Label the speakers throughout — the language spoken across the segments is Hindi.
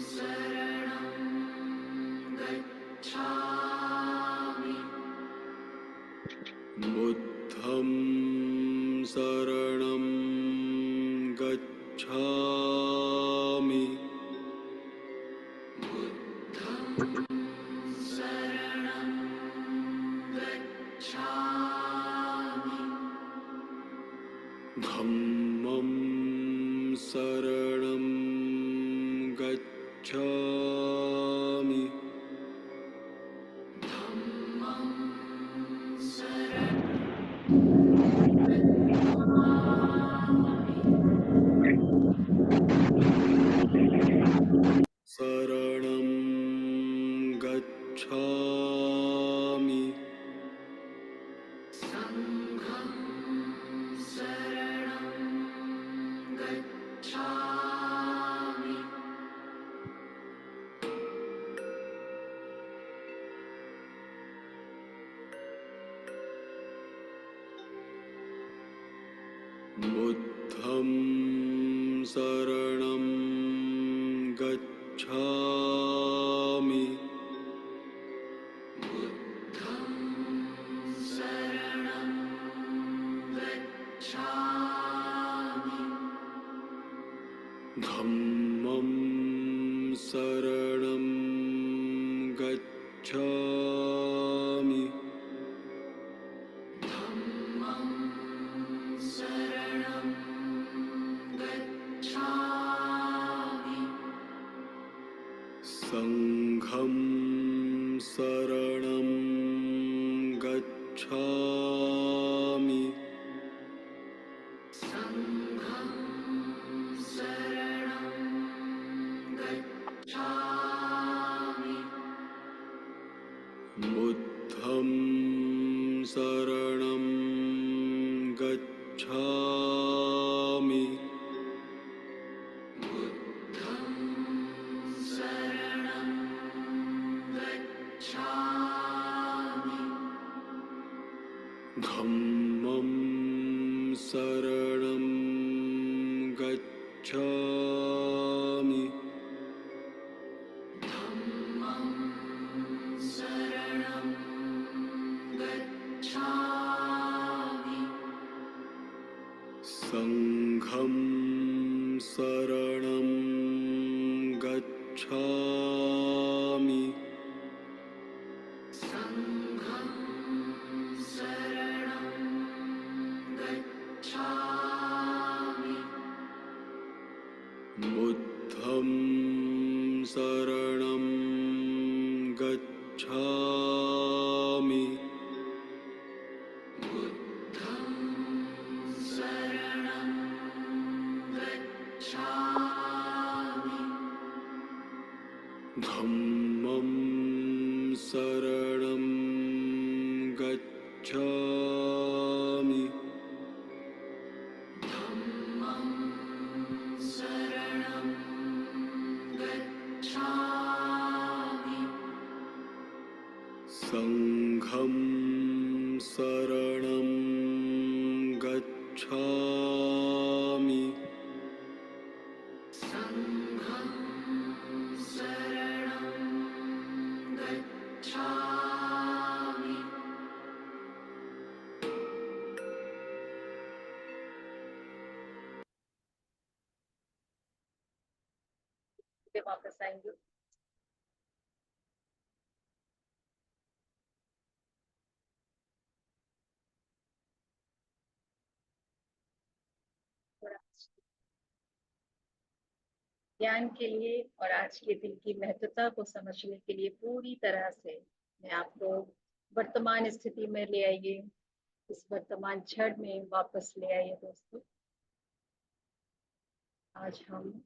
Speaker 1: शरणं गच्छामि बुद्धं शरणं गच्छामि शरणं गच्छामि धम्मं शरणं गच्छामि धम्मं शरणं शरणं गच्छामि सङ्घं बुद्धं शरणं गच्छामि धम्मं शरणं गच्छामि संघं शरणं गच्छामि बुद्धं शरणं गच्छामि धम्मं शरणं गच्छामि संघं शरणं गच्छामि बुद्धं शरणं गच्छामि धम्मं शरणं गच्छामि संघं शरणं गच्छामि
Speaker 2: फिर वापस आएंगे। और ज्ञान के लिए और आज के दिन की महत्वता को समझने के लिए पूरी तरह से मैं आपको वर्तमान स्थिति में ले आइए, इस वर्तमान क्षण में वापस ले आइए दोस्तों। आज हम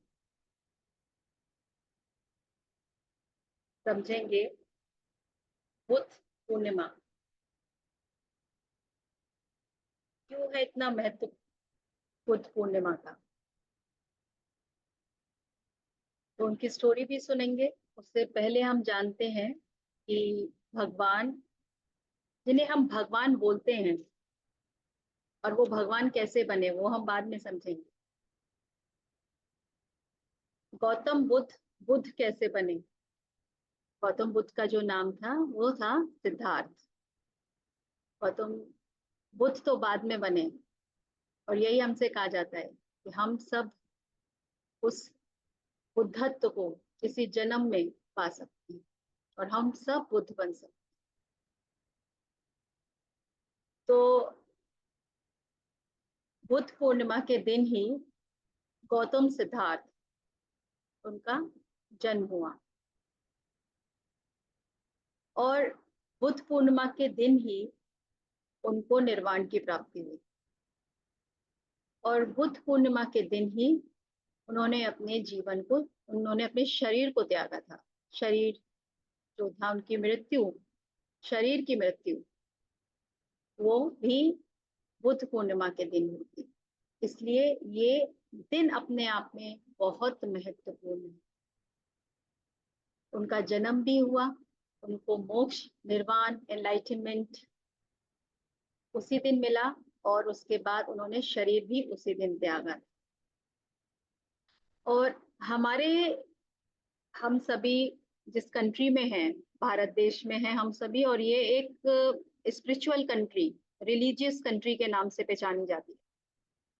Speaker 2: समझेंगे बुद्ध पूर्णिमा क्यों है इतना महत्व बुद्ध पूर्णिमा का। तो उनकी स्टोरी भी सुनेंगे। उससे पहले हम जानते हैं कि भगवान, जिन्हें हम भगवान बोलते हैं, और वो भगवान कैसे बने वो हम बाद में समझेंगे। गौतम बुद्ध बुद्ध कैसे बने? गौतम बुद्ध का जो नाम था वो था सिद्धार्थ। गौतम बुद्ध तो बाद में बने, और यही हमसे कहा जाता है कि हम सब उस बुद्धत्व को किसी जन्म में पा सकते हैं और हम सब बुद्ध बन सकते हैं। तो बुद्ध पूर्णिमा के दिन ही गौतम सिद्धार्थ उनका जन्म हुआ, और बुद्ध पूर्णिमा के दिन ही उनको निर्वाण की प्राप्ति हुई। और बुद्ध पूर्णिमा के दिन ही उन्होंने अपने शरीर को त्यागा था। शरीर जो था उनकी मृत्यु, शरीर की मृत्यु, वो भी बुद्ध पूर्णिमा के दिन हुई थी। इसलिए ये दिन अपने आप में बहुत महत्वपूर्ण है। उनका जन्म भी हुआ, उनको मोक्ष, निर्वाण, एनलाइटनमेंट उसी दिन मिला, और उसके बाद उन्होंने शरीर भी उसी दिन त्यागा। और हम सभी जिस कंट्री में हैं, भारत देश में हैं हम सभी, और ये एक स्पिरिचुअल कंट्री, रिलीजियस कंट्री के नाम से पहचानी जाती है।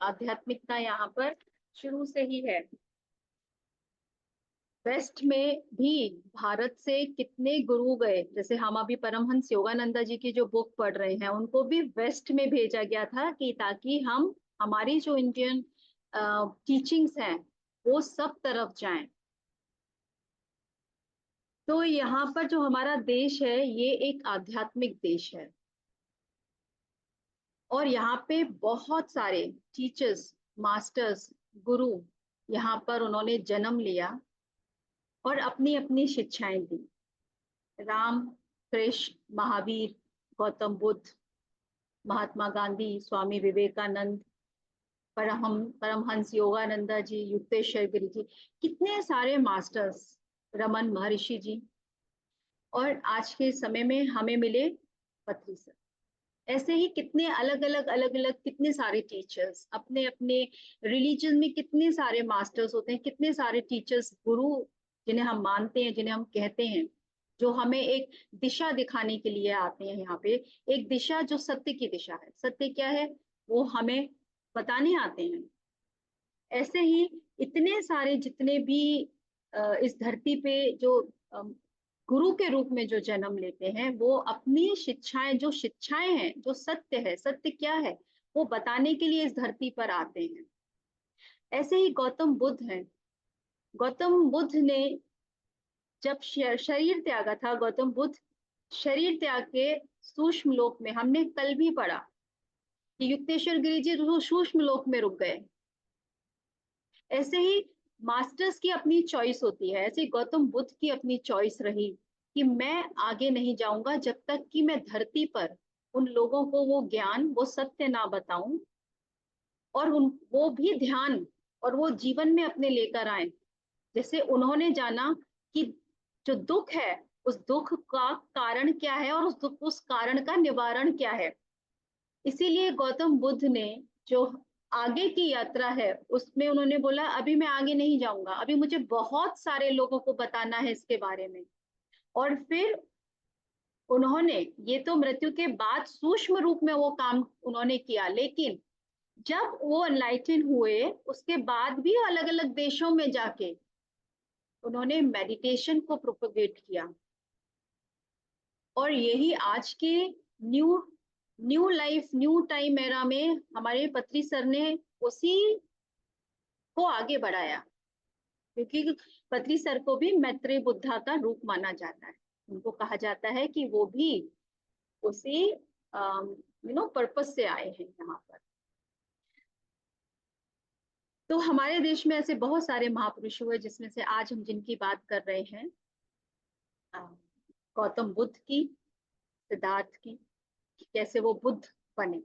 Speaker 2: आध्यात्मिकता यहाँ पर शुरू से ही है। वेस्ट में भी भारत से कितने गुरु गए, जैसे हम अभी परमहंस योगानंदा जी की जो बुक पढ़ रहे हैं, उनको भी वेस्ट में भेजा गया था कि ताकि हम हमारी जो इंडियन टीचिंग्स हैं वो सब तरफ जाएं। तो यहाँ पर जो हमारा देश है ये एक आध्यात्मिक देश है, और यहाँ पे बहुत सारे टीचर्स, मास्टर्स, गुरु यहाँ पर उन्होंने जन्म लिया और अपनी अपनी शिक्षाएं दी। राम, कृष्ण, महावीर, गौतम बुद्ध, महात्मा गांधी, स्वामी विवेकानंद, परमहंस योगानंदा जी, युक्तेश्वर गिरी जी, कितने सारे मास्टर्स, रमन महर्षि जी, और आज के समय में हमें मिले पत्री सर। ऐसे ही कितने अलग अलग कितने सारे टीचर्स, अपने अपने रिलीजन में कितने सारे मास्टर्स होते हैं, कितने सारे टीचर्स, गुरु जिन्हें हम मानते हैं, जिन्हें हम कहते हैं, जो हमें एक दिशा दिखाने के लिए आते हैं यहाँ पे। एक दिशा जो सत्य की दिशा है, सत्य क्या है वो हमें बताने आते हैं। ऐसे ही इतने सारे जितने भी इस धरती पे जो गुरु के रूप में जो जन्म लेते हैं, वो अपनी शिक्षाएं, जो शिक्षाएं हैं, जो सत्य है, सत्य क्या है वो बताने के लिए इस धरती पर आते हैं। ऐसे ही गौतम बुद्ध हैं। गौतम बुद्ध ने जब शरीर त्यागा था, गौतम बुद्ध शरीर त्याग के सूक्ष्म लोक में, हमने कल भी पढ़ा कि युक्तेश्वर गिरी जी तो सूक्ष्म लोक में रुक गए। ऐसे ही मास्टर्स की अपनी चॉइस होती है, ऐसे गौतम बुद्ध की अपनी चॉइस रही कि मैं आगे नहीं जाऊंगा जब तक कि मैं धरती पर उन लोगों को वो ज्ञान, वो सत्य ना बताऊं, और वो भी ध्यान और वो जीवन में अपने लेकर आए। जैसे उन्होंने जाना कि जो दुख है, उस दुख का कारण क्या है और उस कारण का निवारण क्या है। इसीलिए गौतम बुद्ध ने जो आगे की यात्रा है उसमें उन्होंने बोला अभी मैं आगे नहीं जाऊंगा, अभी मुझे बहुत सारे लोगों को बताना है इसके बारे में। और फिर उन्होंने, ये तो मृत्यु के बाद सूक्ष्म रूप में वो काम उन्होंने किया, लेकिन जब वो एनलाइटन हुए उसके बाद भी अलग अलग देशों में जाके उन्होंने मेडिटेशन को प्रोपोगेट किया। और यही आज के new new life, new time era में हमारे पत्री सर ने उसी को आगे बढ़ाया, क्योंकि पत्री सर को भी मैत्रेय बुद्धा का रूप माना जाता है। उनको कहा जाता है कि वो भी उसी पर्पस से आए हैं यहाँ पर। तो हमारे देश में ऐसे बहुत सारे महापुरुष हुए, जिसमें से आज हम जिनकी बात कर रहे हैं, गौतम बुद्ध की, सिद्धार्थ की, कैसे वो बुद्ध बने।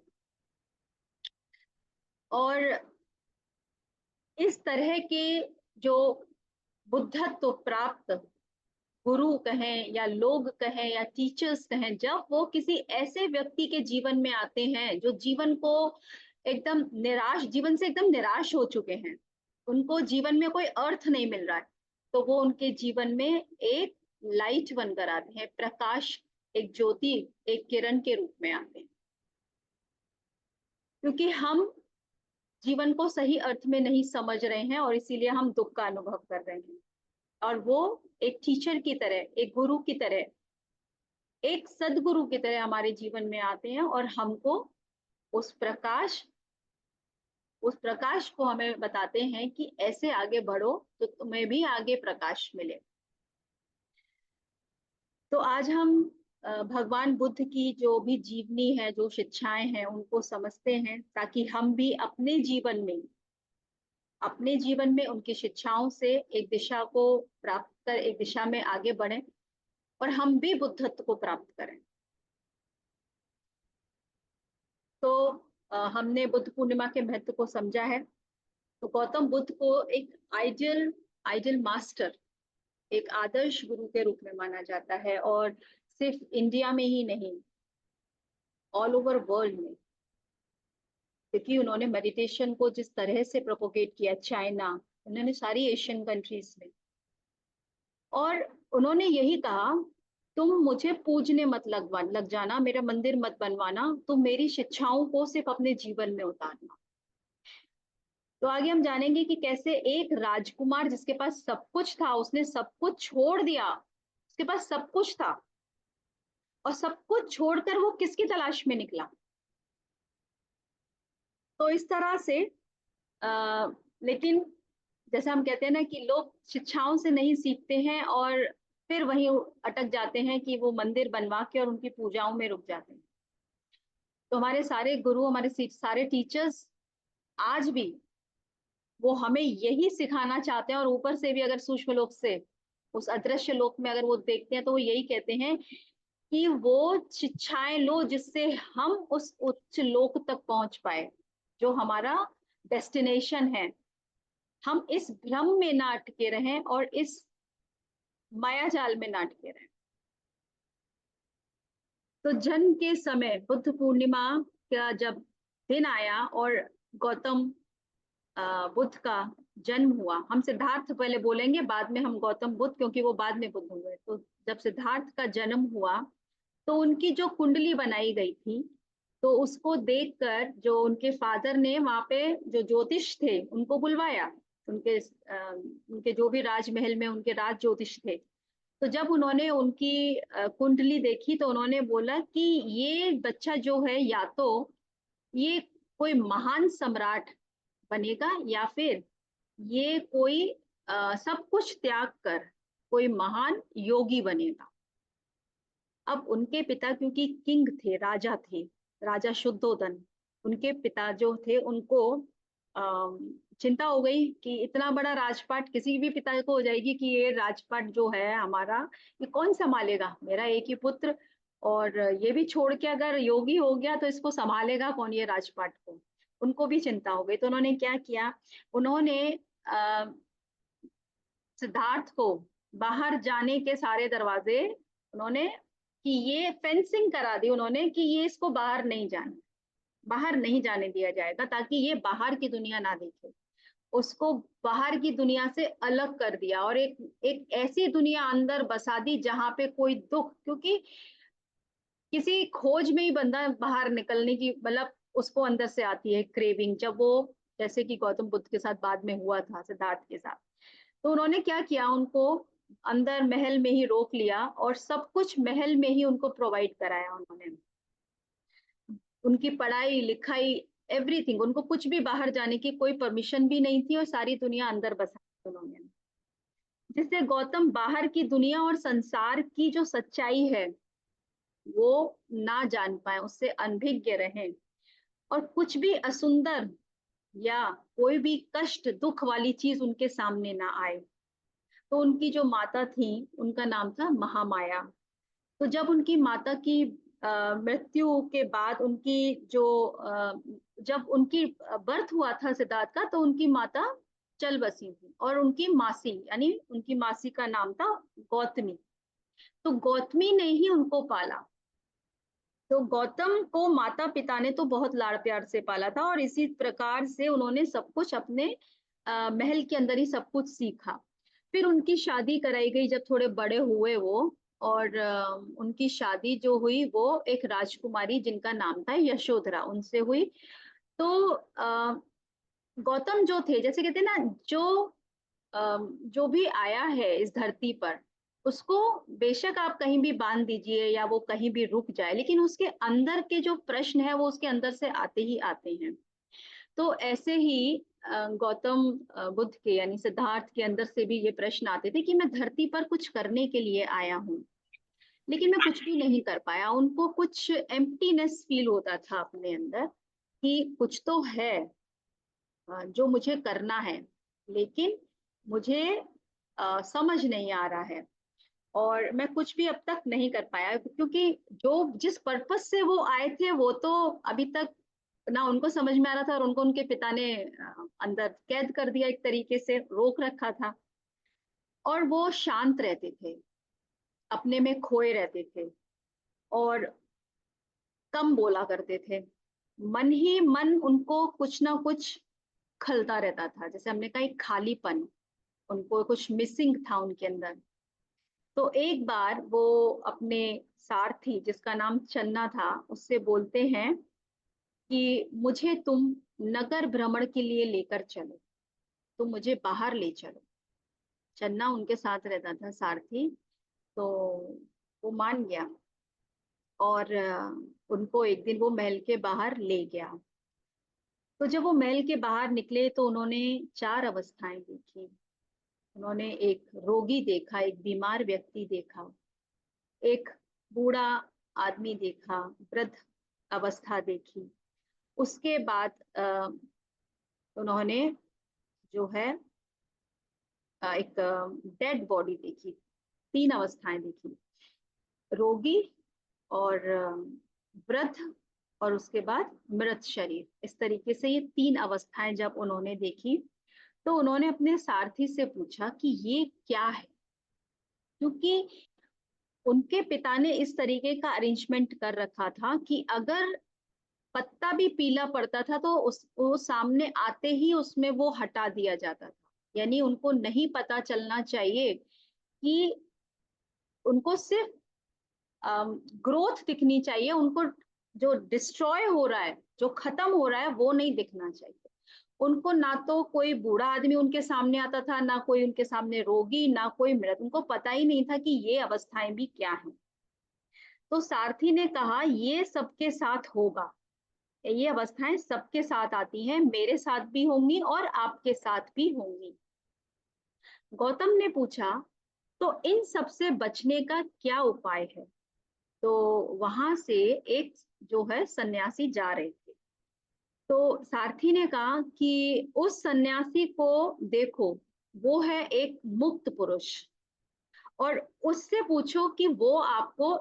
Speaker 2: और इस तरह के जो बुद्धत्व प्राप्त गुरु कहें या लोग कहें या टीचर्स कहें, जब वो किसी ऐसे व्यक्ति के जीवन में आते हैं जो जीवन को एकदम निराश, जीवन से एकदम निराश हो चुके हैं, उनको जीवन में कोई अर्थ नहीं मिल रहा है, तो वो उनके जीवन में एक लाइट बनकर आते हैं, प्रकाश, एक ज्योति, एक किरण के रूप में आते हैं। क्योंकि हम जीवन को सही अर्थ में नहीं समझ रहे हैं और इसीलिए हम दुख का अनुभव कर रहे हैं, और वो एक टीचर की तरह, एक गुरु की तरह, एक सदगुरु की तरह हमारे जीवन में आते हैं और हमको उस प्रकाश को हमें बताते हैं कि ऐसे आगे बढ़ो तो तुम्हें भी आगे प्रकाश मिले। तो आज हम भगवान बुद्ध की जो भी जीवनी है, जो शिक्षाएं हैं, उनको समझते हैं, ताकि हम भी अपने जीवन में उनकी शिक्षाओं से एक दिशा को प्राप्त कर, एक दिशा में आगे बढ़ें और हम भी बुद्धत्व को प्राप्त करें। तो हमने बुद्ध पूर्णिमा के महत्व को समझा है। तो गौतम बुद्ध को एक आइडियल मास्टर, एक आदर्श गुरु के रूप में माना जाता है, और सिर्फ इंडिया में ही नहीं, ऑल ओवर वर्ल्ड में। क्योंकि उन्होंने मेडिटेशन को जिस तरह से प्रोपोगेट किया, चाइना, उन्होंने सारी एशियन कंट्रीज में, और उन्होंने यही कहा, तुम मुझे पूजने मत लग जाना, मेरा मंदिर मत बनवाना, तुम मेरी शिक्षाओं को सिर्फ अपने जीवन में उतारना। तो आगे हम जानेंगे कि कैसे एक राजकुमार जिसके पास सब कुछ था, उसने सब कुछ छोड़ दिया, उसके पास सब कुछ था, और सब कुछ छोड़कर वो किसकी तलाश में निकला। तो इस तरह से लेकिन जैसा हम कहते हैं ना कि लोग शिक्षाओं से नहीं सीखते हैं और फिर वहीं अटक जाते हैं कि वो मंदिर बनवा के और उनकी पूजाओं में रुक जाते हैं। तो हमारे सारे गुरु, हमारे सारे टीचर्स आज भी वो हमें यही सिखाना चाहते हैं, और ऊपर से भी अगर सूक्ष्म लोक से, उस अदृश्य लोक में अगर वो देखते हैं तो वो यही कहते हैं कि वो शिक्षाएं लो जिससे हम उस उच्च लोक तक पहुंच पाए, जो हमारा डेस्टिनेशन है। हम इस भ्रम में ना अटके रहें और इस माया जाल में ना अटके रहें। तो जन्म के समय बुद्ध पूर्णिमा का जब दिन आया और गौतम बुद्ध का जन्म हुआ, हम सिद्धार्थ पहले बोलेंगे, बाद में हम गौतम बुद्ध, क्योंकि वो बाद में बुद्ध हुए। तो जब सिद्धार्थ का जन्म हुआ तो उनकी जो कुंडली बनाई गई थी, तो उसको देखकर जो उनके फादर ने वहां पे जो ज्योतिष थे उनको बुलवाया, उनके जो भी राजमहल में उनके राज ज्योतिष थे। तो जब उन्होंने उनकी कुंडली देखी तो उन्होंने बोला कि ये बच्चा जो है, या तो ये कोई महान सम्राट बनेगा, या फिर ये कोई सब कुछ त्याग कर कोई महान योगी बनेगा। अब उनके पिता क्योंकि किंग थे, राजा थे, राजा शुद्धोधन, उनके पिता जो थे उनको चिंता हो गई कि इतना बड़ा राजपाट किसी भी पिता को हो जाएगी कि ये राजपाट जो है हमारा, ये कौन संभालेगा, मेरा एक ही पुत्र, और ये भी छोड़ के अगर योगी हो गया तो इसको संभालेगा कौन ये राजपाट को। उनको भी चिंता हो गई, तो उन्होंने क्या किया, उन्होंने सिद्धार्थ को बाहर जाने के सारे दरवाजे, उन्होंने कि ये फेंसिंग करा दी उन्होंने कि ये इसको बाहर नहीं जाने, बाहर नहीं जाने दिया जाएगा, ताकि ये बाहर की दुनिया ना देखे। उसको बाहर की दुनिया से अलग कर दिया और एक एक ऐसी दुनिया अंदर बसा दी जहां पे कोई दुख, क्योंकि किसी खोज में ही बंदा बाहर निकलने की, मतलब उसको अंदर से आती है क्रेविंग, जब वो, जैसे कि गौतम बुद्ध के साथ बाद में हुआ था सिद्धार्थ के साथ। तो उन्होंने क्या किया, उनको अंदर महल में ही रोक लिया और सब कुछ महल में ही उनको प्रोवाइड कराया उन्होंने, उनकी पढ़ाई लिखाई, एवरीथिंग, उनको कुछ भी बाहर जाने की कोई परमिशन भी नहीं थी और सारी दुनिया अंदर बसा उन्होंने, जिससे गौतम बाहर की दुनिया और संसार की जो सच्चाई है वो ना जान पाए, उससे अनभिज्ञ रहें, और कुछ भी असुंदर या कोई भी कष्ट दुख वाली चीज उनके सामने ना आए। तो उनकी जो माता थी उनका नाम था महामाया। तो जब उनकी माता की मृत्यु के बाद उनकी जो जब उनकी बर्थ हुआ था सिद्धार्थ का, तो उनकी माता चल बसी थी, और उनकी मासी, यानी उनकी मासी का नाम था गौतमी। तो गौतमी ने ही उनको पाला। तो गौतम को माता पिता ने तो बहुत लाड़ प्यार से पाला था, और इसी प्रकार से उन्होंने सब कुछ अपने महल के अंदर ही सब कुछ सीखा। फिर उनकी शादी कराई गई जब थोड़े बड़े हुए वो, और उनकी शादी जो हुई वो एक राजकुमारी जिनका नाम था यशोधरा, उनसे हुई। तो गौतम जो थे, जैसे कहते हैं ना, जो भी आया है इस धरती पर, उसको बेशक आप कहीं भी बांध दीजिए या वो कहीं भी रुक जाए, लेकिन उसके अंदर के जो प्रश्न है वो उसके अंदर से आते ही आते हैं। तो ऐसे ही गौतम बुद्ध के, यानी सिद्धार्थ के अंदर से भी ये प्रश्न आते थे कि मैं धरती पर कुछ करने के लिए आया हूँ, लेकिन मैं कुछ भी नहीं कर पाया। उनको कुछ एम्प्टीनेस फील होता था अपने अंदर कि कुछ तो है जो मुझे करना है, लेकिन मुझे समझ नहीं आ रहा है, और मैं कुछ भी अब तक नहीं कर पाया, क्योंकि जो जिस पर्पस से वो आए थे वो तो अभी तक ना उनको समझ में आ रहा था, और उनको उनके पिता ने अंदर कैद कर दिया, एक तरीके से रोक रखा था। और वो शांत रहते थे, अपने में खोए रहते थे, और कम बोला करते थे, मन ही मन उनको कुछ ना कुछ खलता रहता था, जैसे हमने कहा एक खालीपन, उनको कुछ मिसिंग था उनके अंदर। तो एक बार वो अपने सारथी जिसका नाम चन्ना था उससे बोलते हैं कि मुझे तुम नगर भ्रमण के लिए लेकर चलो, तुम मुझे बाहर ले चलो। चन्ना उनके साथ रहता था सारथी, तो वो मान गया और उनको एक दिन वो महल के बाहर ले गया। तो जब वो महल के बाहर निकले तो उन्होंने चार अवस्थाएं देखी। उन्होंने एक रोगी देखा, एक बीमार व्यक्ति देखा, एक बूढ़ा आदमी देखा, वृद्ध अवस्था देखी। उसके बाद उन्होंने जो है एक डेड बॉडी देखी। तीन अवस्थाएं देखी, रोगी और वृद्ध और उसके बाद मृत शरीर। इस तरीके से ये तीन अवस्थाएं जब उन्होंने देखी तो उन्होंने अपने सारथी से पूछा कि ये क्या है, क्योंकि उनके पिता ने इस तरीके का अरेंजमेंट कर रखा था कि अगर पत्ता भी पीला पड़ता था तो उस वो सामने आते ही उसमें वो हटा दिया जाता था। यानी उनको नहीं पता चलना चाहिए कि उनको सिर्फ ग्रोथ दिखनी चाहिए, उनको जो डिस्ट्रॉय हो रहा है, जो खत्म हो रहा है वो नहीं दिखना चाहिए। उनको ना तो कोई बूढ़ा आदमी उनके सामने आता था, ना कोई उनके सामने रोगी, ना कोई मृत। उनको पता ही नहीं था कि ये अवस्थाएं भी क्या हैं। तो सारथी ने कहा ये सबके साथ होगा, ये अवस्थाएं सबके साथ आती हैं, मेरे साथ भी होंगी और आपके साथ भी होंगी। गौतम ने पूछा तो इन सब से बचने का क्या उपाय है? तो वहां से एक जो है सन्यासी जा रहे थे। तो सारथी ने कहा कि उस सन्यासी को देखो, वो है एक मुक्त पुरुष, और उससे पूछो कि वो आपको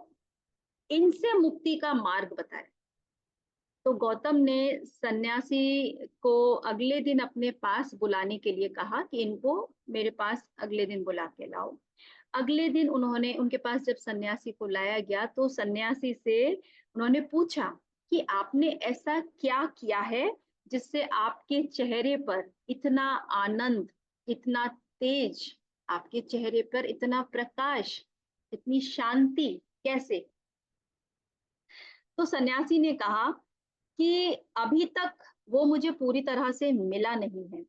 Speaker 2: इनसे मुक्ति का मार्ग बताए। तो गौतम ने सन्यासी को अगले दिन अपने पास बुलाने के लिए कहा कि इनको मेरे पास अगले दिन बुला के लाओ। अगले दिन उन्होंने उनके पास जब सन्यासी को लाया गया तो सन्यासी से उन्होंने पूछा कि आपने ऐसा क्या किया है जिससे आपके चेहरे पर इतना आनंद, इतना तेज, आपके चेहरे पर इतना प्रकाश, इतनी शांति, कैसे? तो सन्यासी ने कहा कि अभी तक वो मुझे पूरी तरह से मिला नहीं है,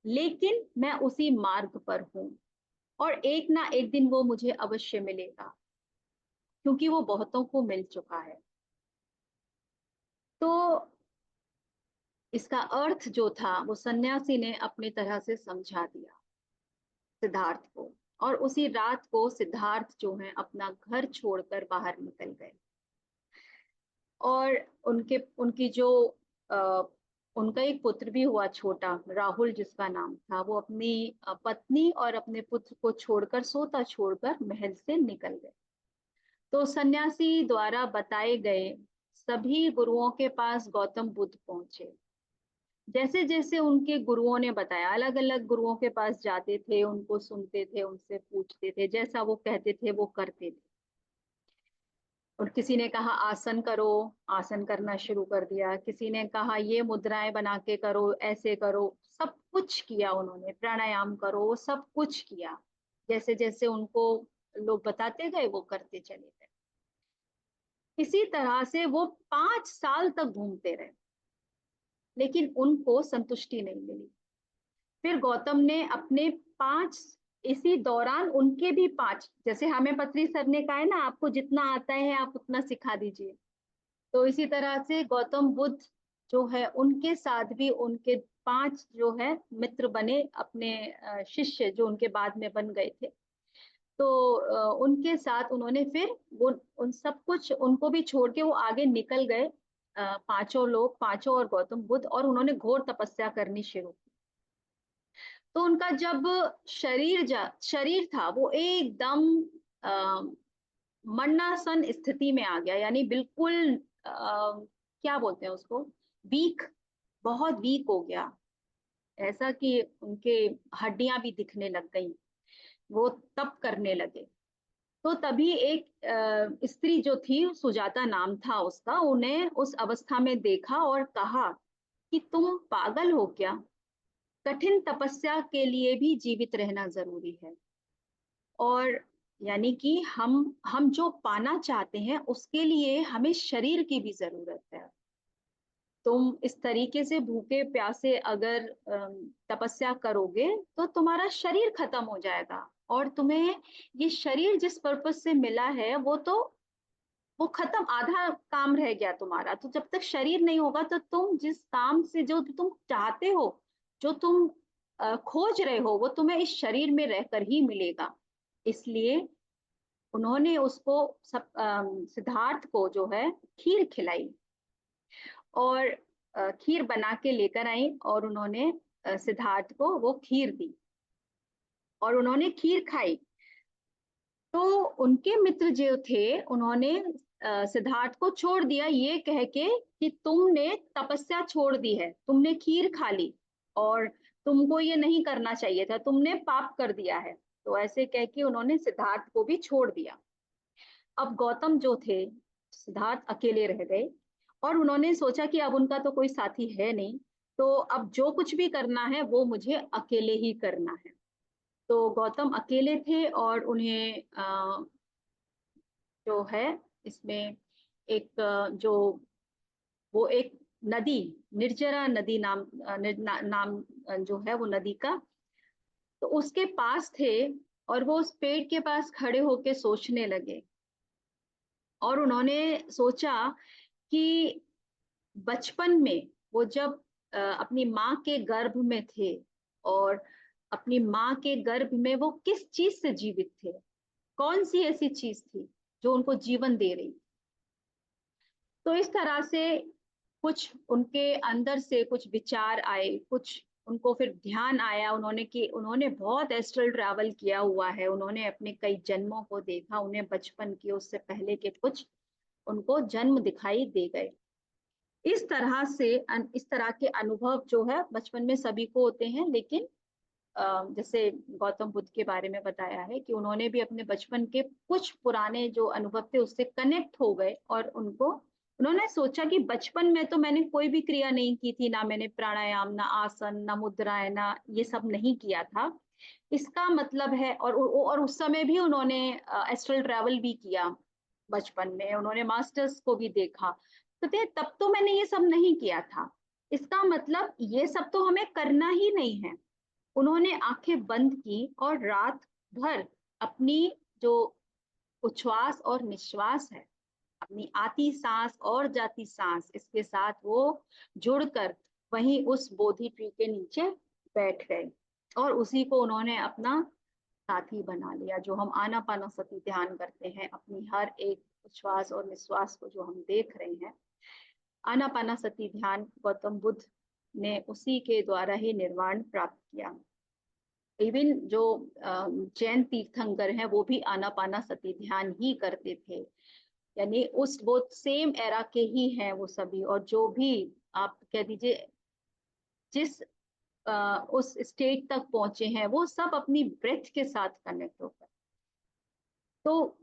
Speaker 2: लेकिन मैं उसी मार्ग पर हूं और एक ना एक दिन वो मुझे अवश्य मिलेगा, क्योंकि वो बहुतों को मिल चुका है। तो इसका अर्थ जो था वो सन्यासी ने अपनी तरह से समझा दिया सिद्धार्थ को, और उसी रात को सिद्धार्थ जो है अपना घर छोड़कर बाहर निकल गए। और उनके उनकी जो आ, उनका एक पुत्र भी हुआ छोटा, राहुल जिसका नाम था, वो अपनी पत्नी और अपने पुत्र को छोड़कर, सोता छोड़कर महल से निकल गए। तो सन्यासी द्वारा बताए गए सभी गुरुओं के पास गौतम बुद्ध पहुंचे। जैसे जैसे उनके गुरुओं ने बताया, अलग अलग गुरुओं के पास जाते थे, उनको सुनते थे, उनसे पूछते थे, जैसा वो कहते थे वो करते थे। और किसी ने कहा आसन करो, आसन करना शुरू कर दिया। किसी ने कहा ये मुद्राएं बना के करो, ऐसे करो, सब कुछ किया उन्होंने। प्राणायाम करो, सब कुछ किया। जैसे जैसे उनको लोग बताते गए वो करते चले गए। इसी तरह से वो 5 साल तक घूमते रहे, लेकिन उनको संतुष्टि नहीं मिली। फिर गौतम ने अपने 5, इसी दौरान उनके भी 5, जैसे हमें पत्री सर ने कहा है ना, आपको जितना आता है आप उतना सिखा दीजिए, तो इसी तरह से गौतम बुद्ध जो है उनके साथ भी उनके 5 जो है मित्र बने, अपने शिष्य जो उनके बाद में बन गए थे। तो उनके साथ उन्होंने फिर वो उन सब कुछ उनको भी छोड़ के वो आगे निकल गए, पांचों लोग, पांचों और गौतम बुद्ध, और उन्होंने घोर तपस्या करनी शुरू की। तो उनका जब शरीर था वो एकदम अ, मरणासन स्थिति में आ गया, यानी बिल्कुल क्या बोलते हैं उसको, वीक, बहुत वीक हो गया। ऐसा कि उनके हड्डियां भी दिखने लग गई, वो तप करने लगे। तो तभी एक स्त्री जो थी, सुजाता नाम था उसका, उन्हें उस अवस्था में देखा और कहा कि तुम पागल हो क्या? कठिन तपस्या के लिए भी जीवित रहना जरूरी है। और यानी कि हम जो पाना चाहते हैं उसके लिए हमें शरीर की भी जरूरत है। तुम इस तरीके से भूखे प्यासे अगर तपस्या करोगे तो तुम्हारा शरीर खत्म हो जाएगा, और तुम्हें ये शरीर जिस पर्पज से मिला है वो खत्म, आधा काम रह गया तुम्हारा। तो जब तक शरीर नहीं होगा तो तुम जिस काम से, जो तुम चाहते हो, जो तुम खोज रहे हो, वो तुम्हें इस शरीर में रहकर ही मिलेगा। इसलिए उन्होंने उसको सिद्धार्थ को जो है खीर खिलाई, और खीर बना के लेकर आई, और उन्होंने सिद्धार्थ को वो खीर दी और उन्होंने खीर खाई। तो उनके मित्र जो थे उन्होंने सिद्धार्थ को छोड़ दिया ये कह के कि तुमने तपस्या छोड़ दी है, तुमने खीर खा ली, और तुमको ये नहीं करना चाहिए था, तुमने पाप कर दिया है। तो ऐसे कह के उन्होंने सिद्धार्थ को भी छोड़ दिया। अब गौतम जो थे, सिद्धार्थ अकेले रह गए, और उन्होंने सोचा कि अब उनका तो कोई साथी है नहीं, तो अब जो कुछ भी करना है वो मुझे अकेले ही करना है। तो गौतम अकेले थे, और उन्हें जो है इसमें एक जो वो एक नदी, निर्जरा नदी नाम नाम जो है वो नदी का, तो उसके पास थे, और वो उस पेड़ के पास खड़े होके सोचने लगे। और उन्होंने सोचा कि बचपन में वो जब अपनी माँ के गर्भ में थे, और अपनी माँ के गर्भ में वो किस चीज से जीवित थे, कौन सी ऐसी चीज थी जो उनको जीवन दे रही। तो इस तरह से कुछ उनके अंदर से कुछ विचार आए, कुछ उनको फिर ध्यान आया, उन्होंने कि उन्होंने बहुत एस्ट्रल ट्रैवल किया हुआ है, उन्होंने अपने कई जन्मों को देखा, उन्हें बचपन के उससे पहले के कुछ उनको जन्म दिखाई दे गए। इस तरह से इस तरह के अनुभव जो है बचपन में सभी को होते हैं, लेकिन जैसे गौतम बुद्ध के बारे में बताया है कि उन्होंने भी अपने बचपन के कुछ पुराने जो अनुभव थे उससे कनेक्ट हो गए, और उन्होंने सोचा कि बचपन में तो मैंने कोई भी क्रिया नहीं की थी, ना मैंने प्राणायाम, ना आसन, ना मुद्राएं, ना ये सब नहीं किया था। इसका मतलब है, और उस समय भी उन्होंने एस्ट्रल ट्रैवल भी किया, बचपन में उन्होंने मास्टर्स को भी देखा। तो तब तो मैंने ये सब नहीं किया था, इसका मतलब ये सब तो हमें करना ही नहीं है। उन्होंने आंखें बंद की और रात भर अपनी जो उच्छ्वास और निश्वास है, अपनी आती सांस और जाती सांस, इसके साथ वो जुड़कर वहीं उस बोधि ट्री के नीचे बैठ गए, और उसी को उन्होंने अपना साथी बना लिया। जो हम आनापानसती ध्यान करते हैं, अपनी हर एक उच्छ्वास और निश्वास को जो हम देख रहे हैं, आनापानसती ध्यान गौतम बुद्ध ने उसी के द्वारा ही निर्वाण प्राप्त किया। इवन जो जैन तीर्थंकर हैं वो भी आनापानसती ध्यान ही करते थे, यानी उस वो सेम एरा के ही हैं वो सभी। और जो भी आप कह दीजिए जिस उस स्टेट तक पहुंचे हैं, वो सब अपनी ब्रेथ के साथ कनेक्ट होकर। तो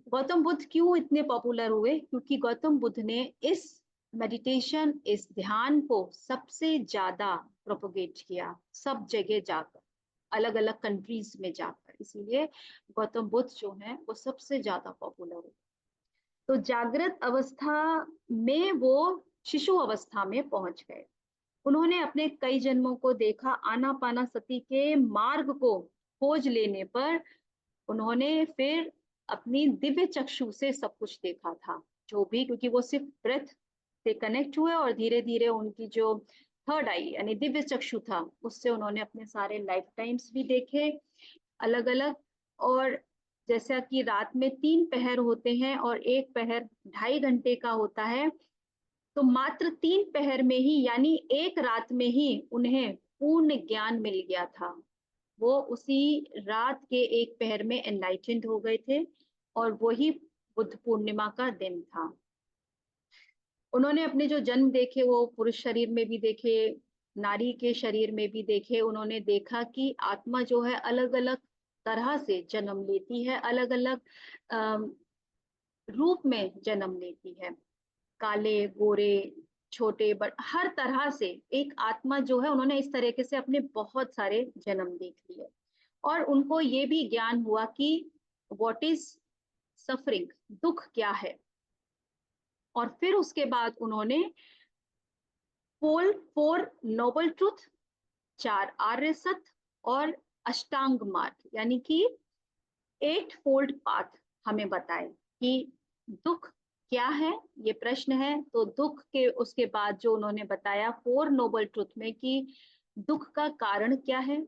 Speaker 2: गौतम बुद्ध क्यों इतने पॉपुलर हुए? क्योंकि गौतम बुद्ध ने इस मेडिटेशन, इस ध्यान को सबसे ज्यादा प्रोपोगेट किया, सब जगह जाकर, अलग अलग कंट्रीज में जाकर, इसीलिए गौतम बुद्ध जो है वो सबसे ज्यादा पॉपुलर हुए। तो जागृत अवस्था में वो शिशु अवस्था में पहुंच गए। उन्होंने अपने कई जन्मों को देखा, आनापानसती के मार्ग को खोज लेने पर उन्होंने फिर अपनी दिव्य चक्षु से सब कुछ देखा था, जो भी, क्योंकि वो सिर्फ ब्रेथ से कनेक्ट हुए, और धीरे धीरे उनकी जो थर्ड आई यानी दिव्य चक्षु था, उससे उन्होंने अपने सारे लाइफ टाइम्स भी देखे अलग अलग। और जैसा कि रात में 3 पहर होते हैं और एक पहर 2.5 घंटे का होता है, तो मात्र 3 पहर में ही, यानी एक रात में ही उन्हें पूर्ण ज्ञान मिल गया था। वो उसी रात के एक पहर में एनलाइटेंड हो गए थे, और वही बुद्ध पूर्णिमा का दिन था। उन्होंने अपने जो जन्म देखे वो पुरुष शरीर में भी देखे, नारी के शरीर में भी देखे। उन्होंने देखा कि आत्मा जो है अलग अलग तरह से जन्म लेती है, अलग अलग रूप में जन्म लेती है। काले गोरे छोटे बड़ हर तरह से एक आत्मा जो है, उन्होंने इस तरीके से अपने बहुत सारे जन्म देख लिए और उनको ये भी ज्ञान हुआ कि व्हाट इज सफरिंग, दुख क्या है। और फिर उसके बाद उन्होंने फोर नोबल ट्रूथ, 4 आर्य सत्य और अष्टांग मार्ग यानी कि 8 फोल्ड पाथ हमें बताए कि दुख क्या है, ये प्रश्न है। तो दुख के उसके बाद जो उन्होंने बताया 4 नोबल ट्रूथ में कि दुख का कारण क्या है,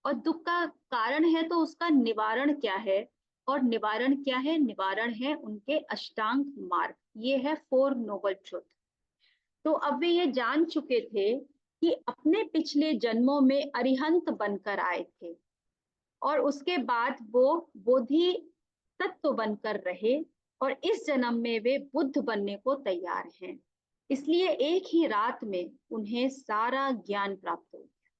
Speaker 2: और दुख का कारण है तो उसका निवारण क्या है, और निवारण क्या है, निवारण है उनके अष्टांग मार्ग, ये है 4 नोबल ट्रूथ। तो अब वे ये जान चुके थे कि अपने पिछले जन्मों में अरिहंत बनकर आए थे और उसके बाद वो बोधि तत्व बनकर रहे और इस जन्म में वे बुद्ध बनने को तैयार हैं। इसलिए एक ही रात में उन्हें सारा ज्ञान प्राप्त हो गया,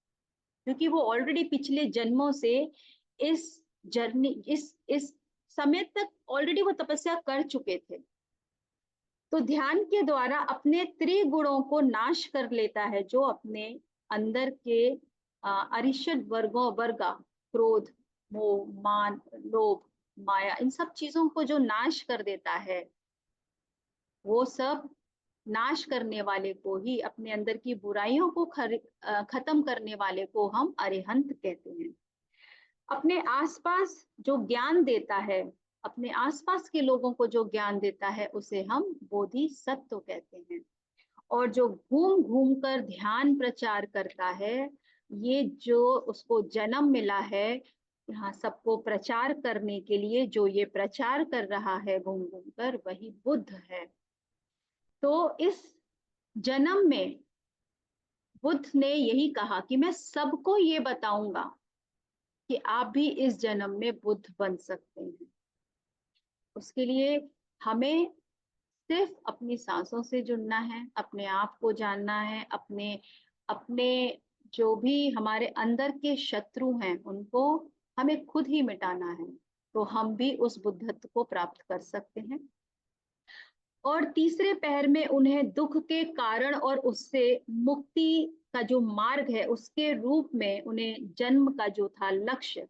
Speaker 2: क्योंकि वो ऑलरेडी पिछले जन्मों से इस जर्नी इस समय तक ऑलरेडी वो तपस्या कर चुके थे। तो ध्यान के द्वारा अपने त्रिगुणों को नाश कर लेता है, जो अपने अंदर के अरिषद वर्गा, क्रोध, मोह, मान, लोभ, माया, इन सब चीजों को जो नाश कर देता है, वो सब नाश करने वाले को ही, अपने अंदर की बुराइयों को खत्म करने वाले को हम अरिहंत कहते हैं। अपने आसपास जो ज्ञान देता है, अपने आसपास के लोगों को जो ज्ञान देता है, उसे हम बोधिसत्व कहते हैं। और जो घूम घूम कर ध्यान प्रचार करता है, ये जो उसको जन्म मिला है यहाँ सबको प्रचार करने के लिए, जो ये प्रचार कर रहा है घूम घूम कर, वही बुद्ध है। तो इस जन्म में बुद्ध ने यही कहा कि मैं सबको ये बताऊंगा कि आप भी इस जन्म में बुद्ध बन सकते हैं। उसके लिए हमें सिर्फ अपनी सांसों से जुड़ना है, अपने आप को जानना है, अपने अपने जो भी हमारे अंदर के शत्रु हैं उनको हमें खुद ही मिटाना है, तो हम भी उस बुद्धत्व को प्राप्त कर सकते हैं। और तीसरे पहर में उन्हें दुख के कारण और उससे मुक्ति का जो मार्ग है, उसके रूप में उन्हें जन्म का जो था लक्ष्य,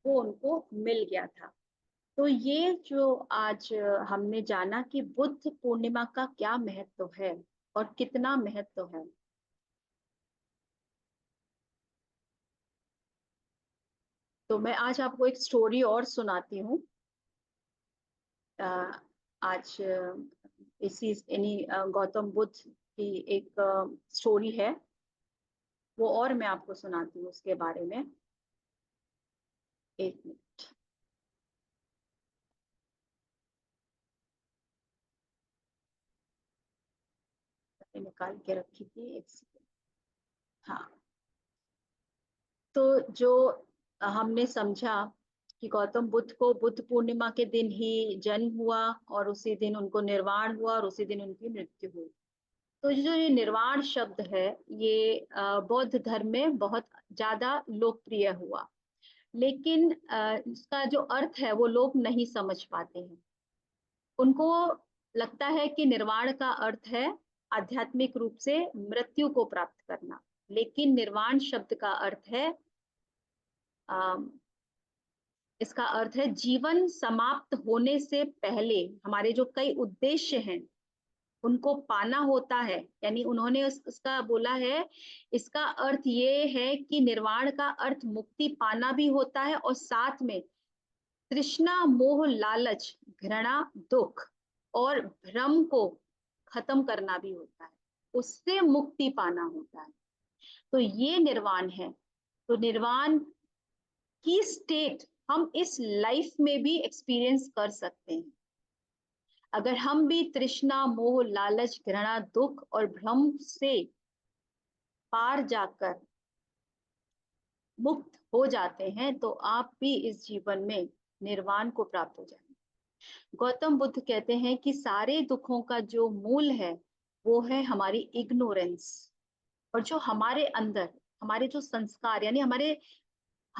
Speaker 2: वो उनको मिल गया था। तो ये जो आज हमने जाना कि बुद्ध पूर्णिमा का क्या महत्व है और कितना महत्व है। तो मैं आज आपको एक स्टोरी और सुनाती हूँ। आज इसी गौतम बुद्ध की एक स्टोरी है, वो और मैं आपको सुनाती हूँ उसके बारे में। एक मिनट, मैंने निकाल के रखी थी, एक सेकंड। हाँ, तो जो हमने समझा कि गौतम बुद्ध को बुद्ध पूर्णिमा के दिन ही जन्म हुआ और उसी दिन उनको निर्वाण हुआ और उसी दिन उनकी मृत्यु हुई। तो जो ये निर्वाण शब्द है, ये बौद्ध धर्म में बहुत ज्यादा लोकप्रिय हुआ, लेकिन इसका जो अर्थ है वो लोग नहीं समझ पाते हैं। उनको लगता है कि निर्वाण का अर्थ है आध्यात्मिक रूप से मृत्यु को प्राप्त करना, लेकिन निर्वाण शब्द का अर्थ है इसका अर्थ है जीवन समाप्त होने से पहले हमारे जो कई उद्देश्य हैं उनको पाना होता है। यानी उन्होंने उसका बोला है, इसका अर्थ ये है कि निर्वाण का अर्थ मुक्ति पाना भी होता है और साथ में तृष्णा, मोह, लालच, घृणा, दुख और भ्रम को खत्म करना भी होता है, उससे मुक्ति पाना होता है। तो ये निर्वाण है। तो निर्वाण की स्टेट हम इस लाइफ में भी एक्सपीरियंस कर सकते हैं, अगर हम भी तृष्णा, मोह, लालच, घृणा, दुख और भ्रम से पार जाकर मुक्त हो जाते हैं, तो आप भी इस जीवन में निर्वाण को प्राप्त हो जाएंगे। गौतम बुद्ध कहते हैं कि सारे दुखों का जो मूल है वो है हमारी इग्नोरेंस, और जो हमारे अंदर हमारे जो संस्कार, यानी हमारे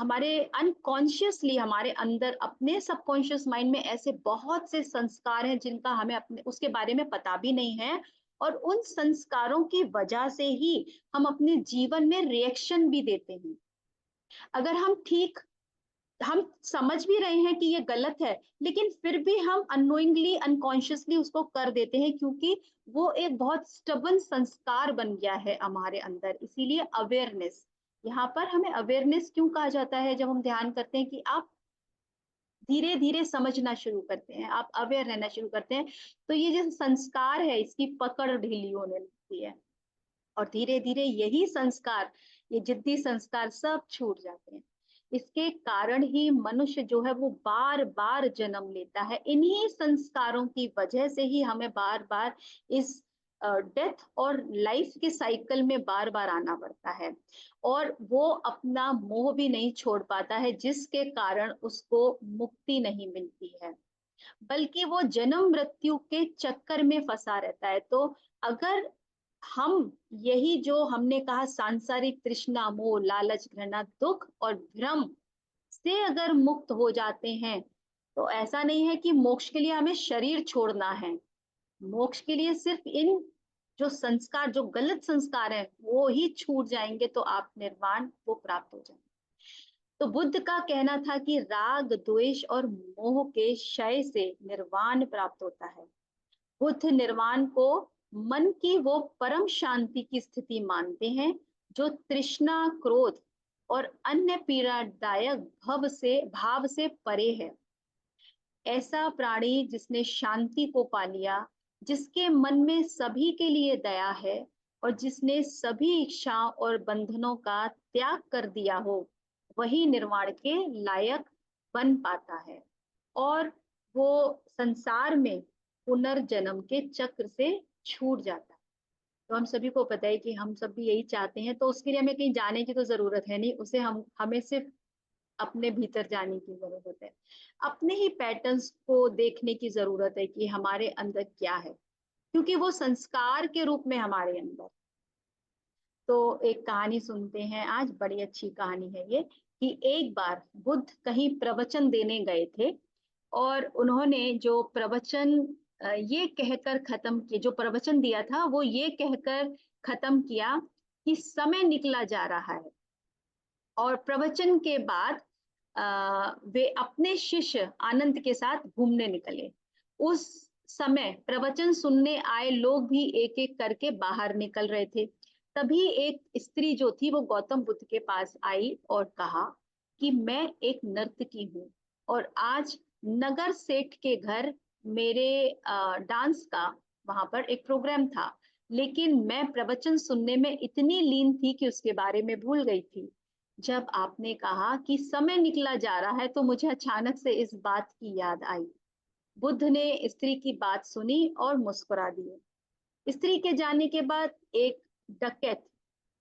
Speaker 2: हमारे अनकॉन्शियसली हमारे अंदर अपने सबकॉन्शियस माइंड में ऐसे बहुत से संस्कार हैं जिनका हमें अपने उसके बारे में पता भी नहीं है, और उन संस्कारों की वजह से ही हम अपने जीवन में रिएक्शन भी देते हैं। अगर हम समझ भी रहे हैं कि ये गलत है, लेकिन फिर भी हम अननोइंगली अनकॉन्शियसली उसको कर देते हैं, क्योंकि वो एक बहुत स्टबन संस्कार बन गया है हमारे अंदर। इसीलिए अवेयरनेस, यहाँ पर हमें अवेयरनेस क्यों कहा जाता है? जब हम ध्यान करते हैं कि आप धीरे धीरे समझना शुरू करते हैं, आप अवेयर रहना शुरू करते हैं, तो ये जो संस्कार है इसकी पकड़ ढीली होने लगती है, और धीरे धीरे यही संस्कार, ये जिद्दी संस्कार सब छूट जाते हैं। इसके कारण ही मनुष्य जो है वो बार बार जन्म लेता है। इन्हीं संस्कारों की वजह से ही हमें बार बार इस डेथ और लाइफ के साइकिल में बार बार आना पड़ता है, और वो अपना मोह भी नहीं छोड़ पाता है, जिसके कारण उसको मुक्ति नहीं मिलती है, बल्कि वो जन्म मृत्यु के चक्कर में फंसा रहता है। तो अगर हम यही जो हमने कहा सांसारिक तृष्णा, मोह, लालच, घृणा, दुख और भ्रम से अगर मुक्त हो जाते हैं, तो ऐसा नहीं है कि मोक्ष के लिए हमें शरीर छोड़ना है। मोक्ष के लिए सिर्फ इन जो संस्कार, जो गलत संस्कार हैं, वो ही छूट जाएंगे, तो आप निर्वाण वो प्राप्त हो जाएंगे। तो बुद्ध का कहना था कि राग, द्वेष और मोह के क्षय से निर्वाण प्राप्त होता है। बुद्ध निर्वाण को मन की वो परम शांति की स्थिति मानते हैं जो तृष्णा, क्रोध और अन्य पीड़ादायक भाव से परे है। ऐसा प्राणी जिसने शांति को पा लिया, जिसके मन में सभी के लिए दया है, और जिसने सभी इच्छाओं और बंधनों का त्याग कर दिया हो, वही निर्वाण के लायक बन पाता है, और वो संसार में पुनर्जन्म के चक्र से छूट जाता है। तो हम सभी को पता है कि हम सब भी यही चाहते हैं, तो उसके लिए हमें कहीं जाने की तो जरूरत है नहीं, उसे हमें सिर्फ अपने भीतर जाने की जरूरत है। अपने ही पैटर्न्स को देखने की जरूरत है कि हमारे अंदर क्या है, क्योंकि वो संस्कार के रूप में हमारे अंदर। तो एक कहानी सुनते हैं आज, बड़ी अच्छी कहानी है ये, कि एक बार बुद्ध कहीं प्रवचन देने गए थे, और उन्होंने जो प्रवचन ये कहकर खत्म किया, जो प्रवचन दिया था वो ये कहकर खत्म किया कि समय निकला जा रहा है। और प्रवचन के बाद वे अपने शिष्य आनंद के साथ घूमने निकले। उस समय प्रवचन सुनने आए लोग भी एक एक करके बाहर निकल रहे थे। तभी एक स्त्री जो थी वो गौतम बुद्ध के पास आई और कहा कि मैं एक नर्तकी हूँ, और आज नगर सेठ के घर मेरे डांस का वहां पर एक प्रोग्राम था, लेकिन मैं प्रवचन सुनने में इतनी लीन थी कि उसके बारे में भूल गई थी। जब आपने कहा कि समय निकला जा रहा है, तो मुझे अचानक से इस बात की याद आई। बुद्ध ने स्त्री की बात सुनी और मुस्कुरा दिए। स्त्री के जाने के बाद एक डकैत,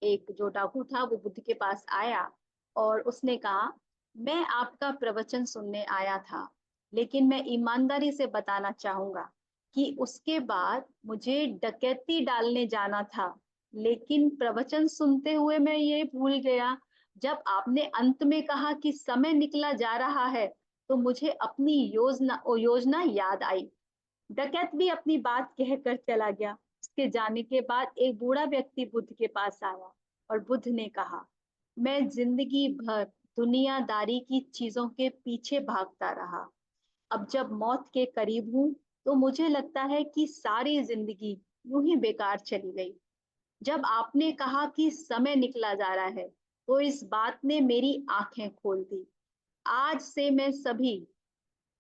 Speaker 2: एक जो डाकू था, वो बुद्ध के पास आया और उसने कहा, मैं आपका प्रवचन सुनने आया था, लेकिन मैं ईमानदारी से बताना चाहूंगा कि उसके बाद मुझे डकैती डालने जाना था, लेकिन प्रवचन सुनते हुए मैं ये भूल गया। जब आपने अंत में कहा कि समय निकला जा रहा है, तो मुझे अपनी योजना याद आई। डकैत भी अपनी बात कहकर चला गया। उसके जाने के बाद एक बूढ़ा व्यक्ति बुद्ध के पास आया, और बुद्ध ने कहा, मैं जिंदगी भर दुनियादारी की चीजों के पीछे भागता रहा। अब जब मौत के करीब हूं, तो मुझे लगता है कि सारी जिंदगी यूं ही बेकार चली गई। जब आपने कहा कि समय निकला जा रहा है, तो इस बात ने मेरी आंखें खोल दी। आज से मैं सभी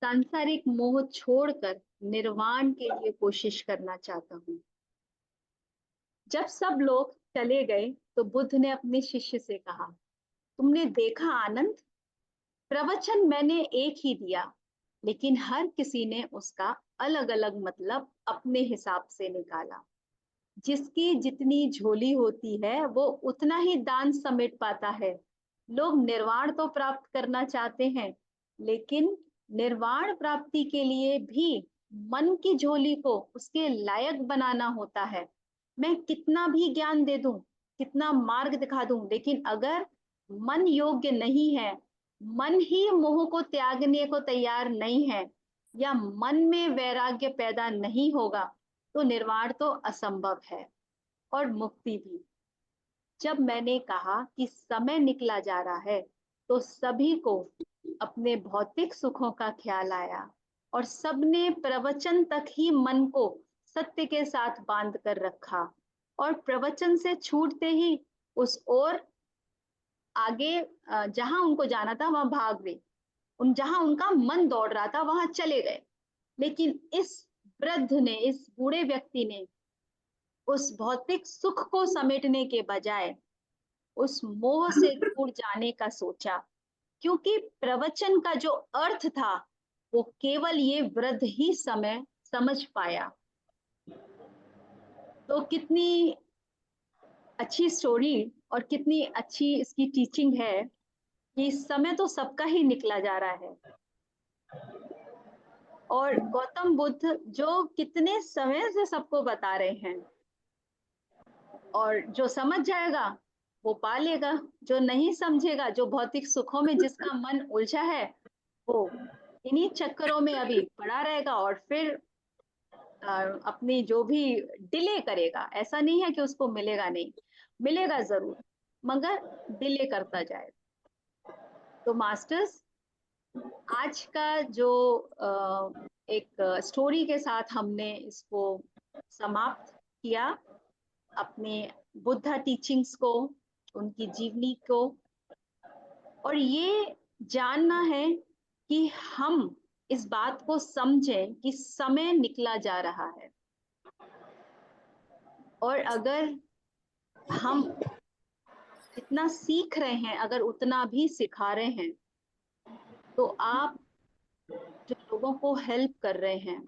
Speaker 2: सांसारिक मोह छोड़कर निर्वाण के लिए कोशिश करना चाहता हूँ। जब सब लोग चले गए, तो बुद्ध ने अपने शिष्य से कहा, तुमने देखा आनंद, प्रवचन मैंने एक ही दिया, लेकिन हर किसी ने उसका अलग अलग मतलब अपने हिसाब से निकाला। जिसकी जितनी झोली होती है, वो उतना ही दान समेट पाता है। लोग निर्वाण तो प्राप्त करना चाहते हैं, लेकिन निर्वाण प्राप्ति के लिए भी मन की झोली को उसके लायक बनाना होता है। मैं कितना भी ज्ञान दे दूं, कितना मार्ग दिखा दूं, लेकिन अगर मन योग्य नहीं है, मन ही मोह को त्यागने को तैयार नहीं है, या मन में वैराग्य पैदा नहीं होगा, तो निर्वाण तो असंभव है और मुक्ति भी। जब मैंने कहा कि समय निकला जा रहा है, तो सभी को अपने भौतिक सुखों का ख्याल आया और सबने प्रवचन तक ही मन को सत्य के साथ बांध कर रखा, और प्रवचन से छूटते ही उस ओर आगे जहां उनको जाना था वहां भाग गए। जहां उनका मन दौड़ रहा था वहां चले गए। लेकिन इस वृद्ध ने, इस बूढ़े व्यक्ति ने उस भौतिक सुख को समेटने के बजाय उस मोह से दूर जाने का सोचा, क्योंकि प्रवचन का जो अर्थ था वो केवल ये वृद्ध ही समय समझ पाया। तो कितनी अच्छी स्टोरी और कितनी अच्छी इसकी टीचिंग है कि समय तो सबका ही निकला जा रहा है। और गौतम बुद्ध जो कितने समय से सबको बता रहे हैं, और जो समझ जाएगा वो पा लेगा, जो नहीं समझेगा, जो भौतिक सुखों में जिसका मन उलझा है, वो इन्हीं चक्करों में अभी पड़ा रहेगा और फिर अपनी जो भी डिले करेगा। ऐसा नहीं है कि उसको मिलेगा नहीं, मिलेगा जरूर, मगर डिले करता जाए। तो मास्टर्स, आज का जो एक स्टोरी के साथ हमने इसको समाप्त किया, अपने बुद्धा टीचिंग्स को, उनकी जीवनी को, और ये जानना है कि हम इस बात को समझें कि समय निकला जा रहा है, और अगर हम जितना सीख रहे हैं अगर उतना भी सिखा रहे हैं, तो आप जो लोगों को हेल्प कर रहे हैं,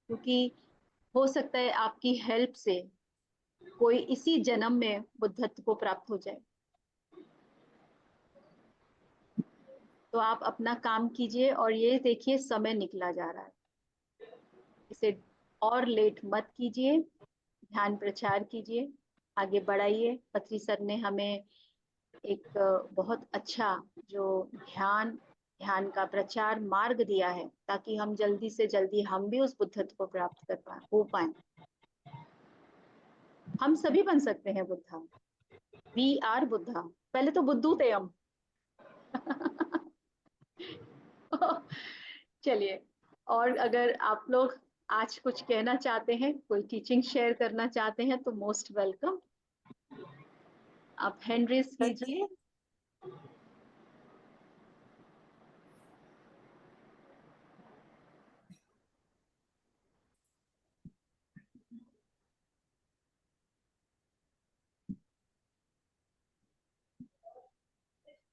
Speaker 2: क्योंकि हो सकता है आपकी हेल्प से कोई इसी जन्म में बुद्धत्व को प्राप्त हो जाए, तो आप अपना काम कीजिए और ये देखिए समय निकला जा रहा है, इसे और लेट मत कीजिए, ध्यान प्रचार कीजिए, आगे बढ़ाइए। पत्री सर ने हमें एक बहुत अच्छा जो ध्यान ध्यान का प्रचार मार्ग दिया है, ताकि हम जल्दी से जल्दी हम भी उस बुद्धत्व को प्राप्त कर पाए, हो पाए। हम सभी बन सकते हैं बुद्धा। We are Buddha. पहले तो बुद्धू थे हम। चलिए, और अगर आप लोग आज कुछ कहना चाहते हैं, कोई टीचिंग शेयर करना चाहते हैं, तो मोस्ट वेलकम। आप हैंड रेज कीजिए।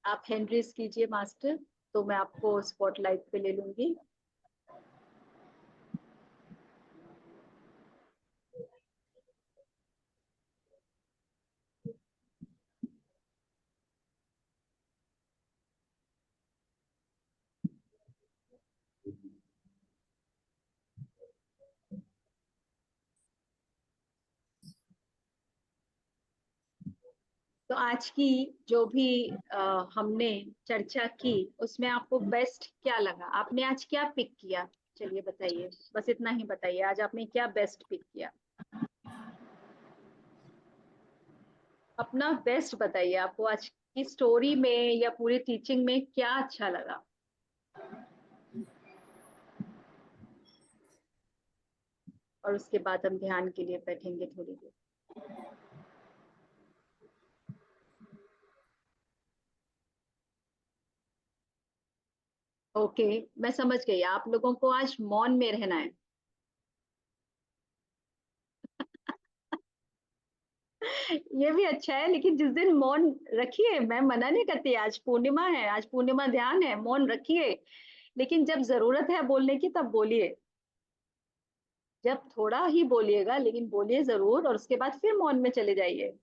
Speaker 2: आप हैंड रेज कीजिए मास्टर, तो मैं आपको स्पॉटलाइट पे ले लूंगी। तो आज की जो भी हमने चर्चा की, उसमें आपको बेस्ट क्या लगा? आपने आज क्या पिक किया? चलिए बताइए, बस इतना ही बताइए, आज आपने क्या बेस्ट पिक किया? अपना बेस्ट बताइए, आपको आज की स्टोरी में या पूरी टीचिंग में क्या अच्छा लगा? और उसके बाद हम ध्यान के लिए बैठेंगे थोड़ी देर। ओके, मैं समझ गई, आप लोगों को आज मौन में रहना है। ये भी अच्छा है, लेकिन जिस दिन मौन रखिए, मैं मना नहीं करती, आज पूर्णिमा है, आज पूर्णिमा ध्यान है, मौन रखिए, लेकिन जब जरूरत है बोलने की तब बोलिए। जब थोड़ा ही बोलिएगा, लेकिन बोलिए जरूर, और उसके बाद फिर मौन में चले जाइए।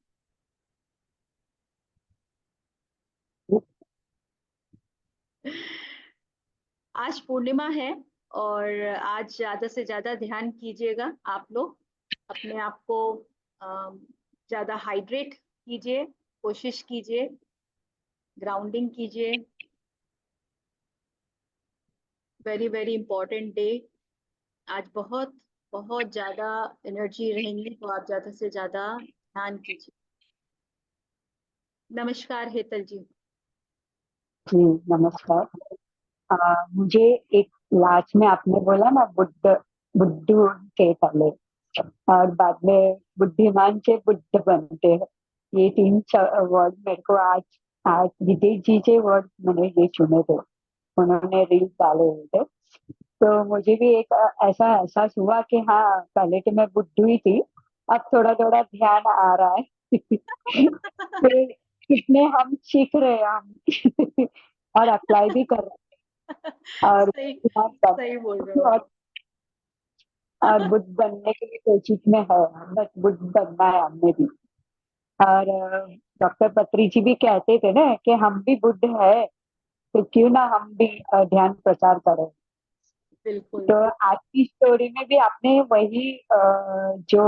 Speaker 2: आज पूर्णिमा है, और आज ज्यादा से ज्यादा ध्यान कीजिएगा आप लोग। अपने आप को ज्यादा हाइड्रेट कीजिए, कोशिश कीजिए, ग्राउंडिंग कीजिए, वेरी वेरी इम्पोर्टेंट डे। आज बहुत बहुत ज्यादा एनर्जी रहेंगी, तो आप ज्यादा से ज्यादा ध्यान कीजिए। नमस्कार हेतल जी।
Speaker 3: जी नमस्कार। मुझे एक लास्ट में आपने बोला ना बुद्धू के पहले और बाद में बुद्धिमान से बुद्ध बनते हैं, ये तीन वर्ड मेरे को आज आज विदेश जी के वर्ड मैंने ये सुने थे, उन्होंने रील डाले हुए थे। तो मुझे भी एक ऐसा एहसास हुआ कि हाँ पहले तो मैं बुद्धू ही थी, अब थोड़ा थोड़ा ध्यान आ रहा है। फिर कितने हम सीख रहे हैं हम और अप्लाई भी कर रहे हैं और
Speaker 2: सही
Speaker 3: ध्यान
Speaker 2: सही बोल रहे
Speaker 3: बनना
Speaker 2: हो आप।
Speaker 3: और बुद्ध बनने की भी कोशिश में है, बस बुद्ध बनना है हमने भी। और डॉक्टर पत्री जी भी कहते थे ना कि हम भी बुद्ध है, तो क्यों ना हम भी ध्यान प्रचार करें।
Speaker 2: बिल्कुल
Speaker 3: तो आज की स्टोरी में भी आपने वही जो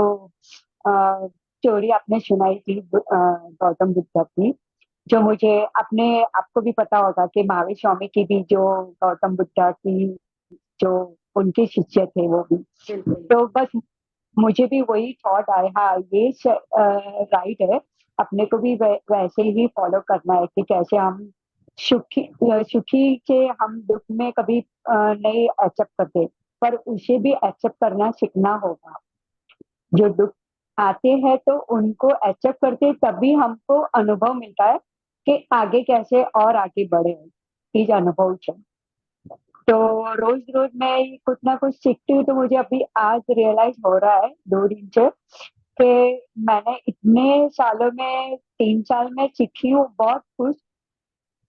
Speaker 3: स्टोरी आपने सुनाई थी गौतम बुद्ध की, जो मुझे अपने आपको भी पता होगा कि महावीर स्वामी की भी जो गौतम बुद्ध की जो उनके शिष्य थे वो भी।
Speaker 2: बिल्कुल
Speaker 3: तो बस मुझे भी वही थॉट आया, हाँ ये राइट है, अपने को भी वैसे ही फॉलो करना है कि कैसे हम सुखी के हम दुख में कभी नहीं एक्सेप्ट करते, पर उसे भी एक्सेप्ट करना सीखना होगा। जो दुख आते हैं तो उनको एक्सेप्ट करते, तभी हमको अनुभव मिलता है कि आगे कैसे और आगे बढ़े, इस अनुभव से। तो रोज रोज मैं कुछ ना कुछ सीखती हूँ, तो मुझे अभी आज रियलाइज हो रहा है 2 दिन से कि मैंने इतने सालों में 3 साल में सीखी हूँ बहुत कुछ,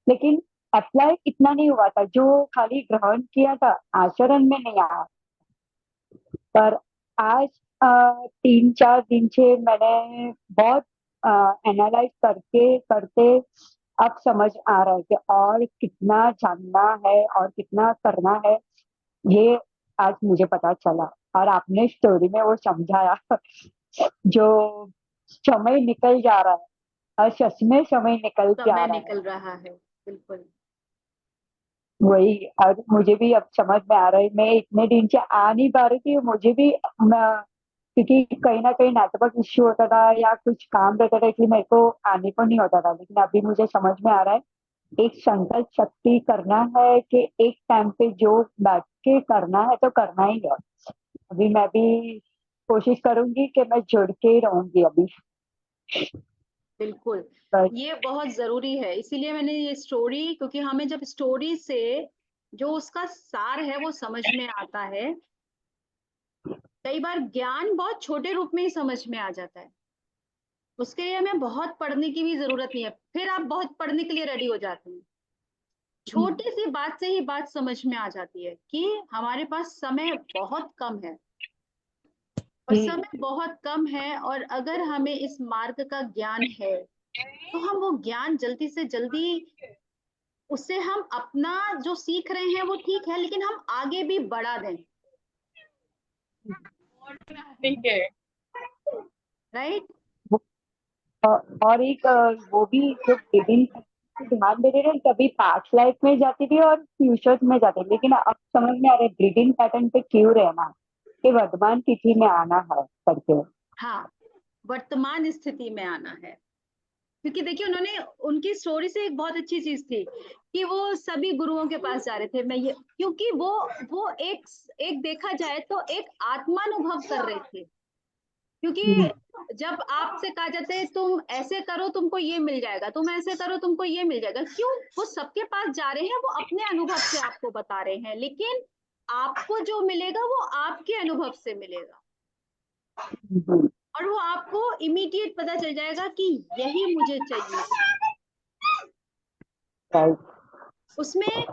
Speaker 3: लेकिन अप्लाई इतना नहीं हुआ था, जो खाली ग्रहण किया था आचरण में नहीं आया। पर आज 3-4 दिन से मैंने बहुत एनालाइज करके करते अब समझ आ रहा है कि और कितना जानना है और कितना करना है, ये आज मुझे पता चला। और आपने स्टोरी में वो समझाया जो समय निकल जा रहा है और सच में समय निकल के आ
Speaker 2: समय
Speaker 3: रहा है,
Speaker 2: निकल रहा है। बिल्कुल
Speaker 3: वही। और मुझे भी अब समझ में आ रहा है, मैं इतने दिन से आ नहीं पा रही थी, मुझे भी क्योंकि कहीं ना कहीं नेटवर्क इश्यू होता था या कुछ काम रहता था, इसलिए मेरे को आने को नहीं होता था। लेकिन अभी मुझे समझ में आ रहा है, एक संकल्प शक्ति करना है कि एक टाइम पे जो बैठ के करना है तो करना ही है। अभी मैं भी कोशिश करूंगी कि मैं जुड़ के ही रहूंगी अभी।
Speaker 2: बिल्कुल,
Speaker 3: बस
Speaker 2: ये बहुत जरूरी है। इसीलिए मैंने ये स्टोरी, क्योंकि हमें जब स्टोरी से जो उसका सार है वो समझ में आता है, कई बार ज्ञान बहुत छोटे रूप में ही समझ में आ जाता है। उसके लिए हमें बहुत पढ़ने की भी जरूरत नहीं है, फिर आप बहुत पढ़ने के लिए रेडी हो जाते हैं। छोटी सी बात से ही बात समझ में आ जाती है कि हमारे पास समय बहुत कम है, और
Speaker 3: जी
Speaker 2: समय बहुत कम है, और अगर हमें इस मार्ग का ज्ञान है तो हम वो ज्ञान जल्दी से जल्दी, उससे हम अपना जो सीख रहे हैं वो ठीक है, लेकिन हम आगे भी बढ़ा दें।
Speaker 4: ठीक है।
Speaker 2: राइट।
Speaker 3: और एक वो भी जो विभिन्न ध्यान दे रहे हैं, कभी पास्ट लाइफ में जाती थी और फ्यूचर में जाती थी, लेकिन अब समझ में आ रहा है ब्रीडिंग पैटर्न पे क्यों रहना, कि वर्तमान तिथि में आना है करके।
Speaker 2: हाँ, वर्तमान स्थिति में आना है। क्योंकि देखिए, उन्होंने, उनकी स्टोरी से एक बहुत अच्छी चीज थी कि वो सभी गुरुओं के पास जा रहे थे। मैं ये, क्योंकि वो एक एक देखा जाए तो एक आत्मानुभव कर रहे थे।
Speaker 3: हम्म,
Speaker 2: क्योंकि जब आपसे कहा जाता है तुम ऐसे करो तुमको ये मिल जाएगा, तुम ऐसे करो तुमको ये मिल जाएगा, क्यों? वो सबके पास जा रहे हैं, वो अपने अनुभव से आपको बता रहे हैं, लेकिन आपको जो मिलेगा वो आपके अनुभव से मिलेगा,
Speaker 3: हम्म,
Speaker 2: और वो आपको इमीडिएट पता चल जाएगा कि यही मुझे चाहिए।
Speaker 3: राइट।
Speaker 2: उसमें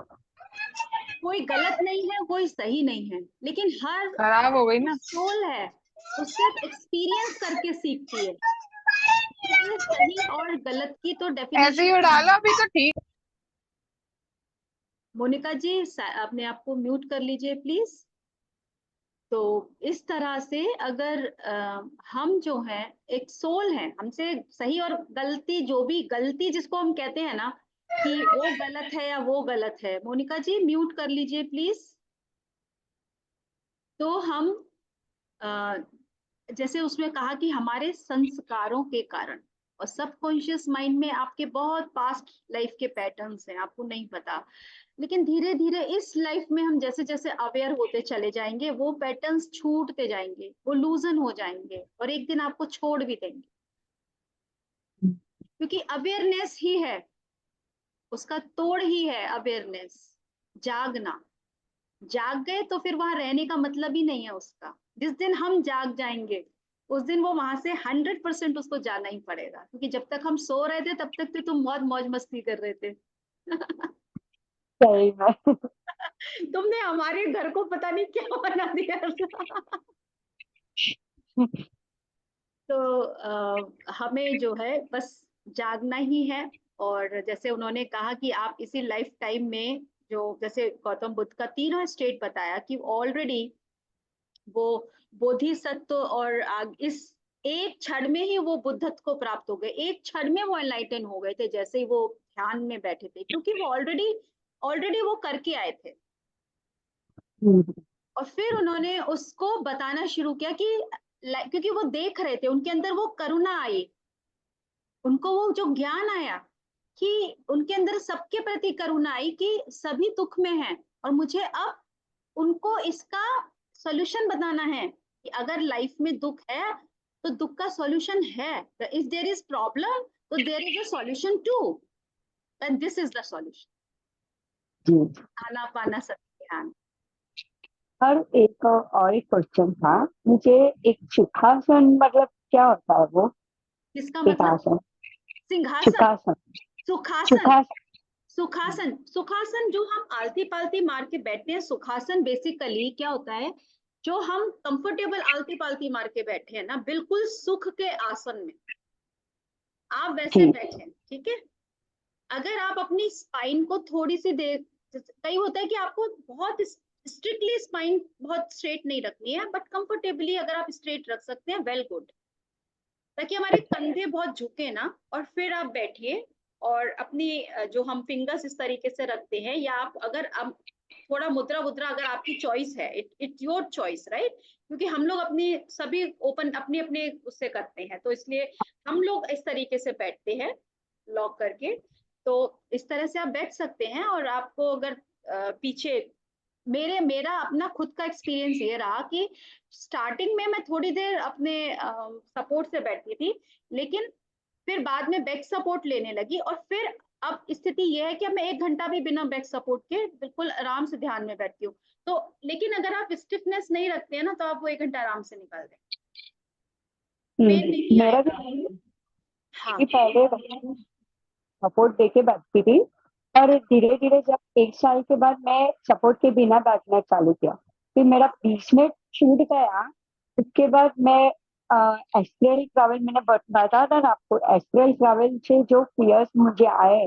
Speaker 2: कोई गलत नहीं है, कोई सही नहीं है, लेकिन हर
Speaker 4: खराब हो गई ना।
Speaker 2: सोल है वो सिर्फ एक्सपीरियंस करके सीखती है। इसलिए सही और गलत की तो
Speaker 4: ऐसे ही
Speaker 2: डेफिनेशन नहीं
Speaker 4: डालो
Speaker 2: है।
Speaker 4: अभी तो ठीक।
Speaker 2: मोनिका जी, अपने आप को म्यूट कर लीजिए प्लीज। तो इस तरह से अगर हम जो हैं एक सोल हैं, हमसे सही और गलती, जो भी गलती जिसको हम कहते हैं ना कि वो गलत है या वो गलत है, मोनिका जी म्यूट कर लीजिए प्लीज। तो हम जैसे उसमें कहा कि हमारे संस्कारों के कारण, और सबकॉन्शियस माइंड में आपके बहुत पास्ट लाइफ के पैटर्न्स हैं, आपको नहीं पता, लेकिन धीरे धीरे इस लाइफ में हम जैसे जैसे अवेयर होते चले जाएंगे, वो पैटर्न्स छूटते जाएंगे, वो लूजन हो जाएंगे, और एक दिन आपको छोड़ भी देंगे, क्योंकि अवेयरनेस ही है, उसका तोड़ ही है अवेयरनेस, जागना। जाग गए तो फिर वहां रहने का मतलब ही नहीं है उसका। जिस दिन हम जाग जाएंगे, उस दिन वो वहां से 100% उसको जाना ही पड़ेगा, क्योंकि जब तक हम सो रहे थे तब तक तो तुम बहुत मौज मस्ती कर रहे थे।
Speaker 3: सही में।
Speaker 2: तुमने हमारे घर को पता नहीं क्या बना दिया था। तो हमें जो है बस जागना ही है। और जैसे उन्होंने कहा कि आप इसी लाइफ टाइम में, जो जैसे गौतम बुद्ध का तीनों स्टेट बताया कि ऑलरेडी वो बोधिसत्व, और इस एक क्षण में ही वो बुद्धत्व को प्राप्त हो गए, एक क्षण में वो एनलाइटन हो गए थे जैसे ही वो ध्यान में बैठे थे, क्योंकि वो ऑलरेडी ऑलरेडी वो करके आए थे। और फिर उन्होंने उसको बताना शुरू किया कि क्योंकि वो देख रहे थे, उनके अंदर वो करुणा आई, उनको वो जो ज्ञान आया कि उनके अंदर सबके प्रति करुणा आई कि सभी दुख में हैं, और मुझे अब उनको इसका सॉल्यूशन बताना है कि अगर लाइफ में दुख है तो दुख का सॉल्यूशन है, इफ देयर इज प्रॉब्लम तो there is a solution too, and this is the solution.
Speaker 3: जी।
Speaker 2: आनापाना सति ध्यान।
Speaker 3: और एक क्वेश्चन था मुझे, एक सुखासन मतलब क्या होता है वो?
Speaker 2: किसका मतलब?
Speaker 3: सुखासन।
Speaker 2: सिंहासन,
Speaker 3: सुखासन।
Speaker 2: सुखासन।
Speaker 3: सुखासन।
Speaker 2: सुखासन, सुखासन जो हम आलती पालती मार के बैठते हैं, सुखासन बेसिकली क्या होता है, जो हम कंफर्टेबल आलती पालती मार के बैठे हैं ना, बिल्कुल सुख के आसन में आप वैसे
Speaker 3: जी।
Speaker 2: बैठे, ठीक है। अगर आप अपनी स्पाइन को थोड़ी सी देर, कई होता है कि आपको बहुत स्ट्रिक्टली स्पाइन बहुत स्ट्रेट नहीं रखनी है, बट कंफर्टेबली अगर आप स्ट्रेट रख सकते हैं, वेल गुड, ताकि हमारे कंधे बहुत झुके ना। और फिर आप बैठिए, और अपनी जो हम फिंगर्स इस तरीके से रखते हैं, या आप अगर अब थोड़ा मुद्रा मुद्रा अगर आपकी चॉइस है, इट योर चॉइस, राइट, क्योंकि हम लोग अपनी सभी ओपन अपने अपने उससे करते हैं, तो इसलिए हम लोग इस तरीके से बैठते हैं लॉक करके। तो इस तरह से आप बैठ सकते हैं। और आपको अगर पीछे, मेरा अपना खुद का एक्सपीरियंस ये रहा कि स्टार्टिंग में मैं थोड़ी देर अपने सपोर्ट से बैठती थी, लेकिन फिर बाद में बैक सपोर्ट लेने लगी, और फिर अब स्थिति ये है कि अब मैं 1 घंटा भी बिना बैक सपोर्ट के बिल्कुल आराम से ध्यान में बैठती हूँ। तो लेकिन अगर आप स्टिफनेस नहीं रखते हैं ना, तो आप वो 1 घंटा आराम से निकाल दें, पेन नहीं
Speaker 3: मेरा
Speaker 2: आएगा।
Speaker 3: भी
Speaker 2: हाँ।
Speaker 3: पहले सपोर्ट देके बैठती थी, और धीरे धीरे जब 1 साल के बाद मैं सपोर्ट के बिना बैठना चालू किया, फिर मेरा बीच में छूट गया। उसके बाद मैं एस्ट्रल ट्रैवल, मैंने बताया था ना आपको, एस्ट्रल ट्रैवल से जो फियर्स मुझे आए,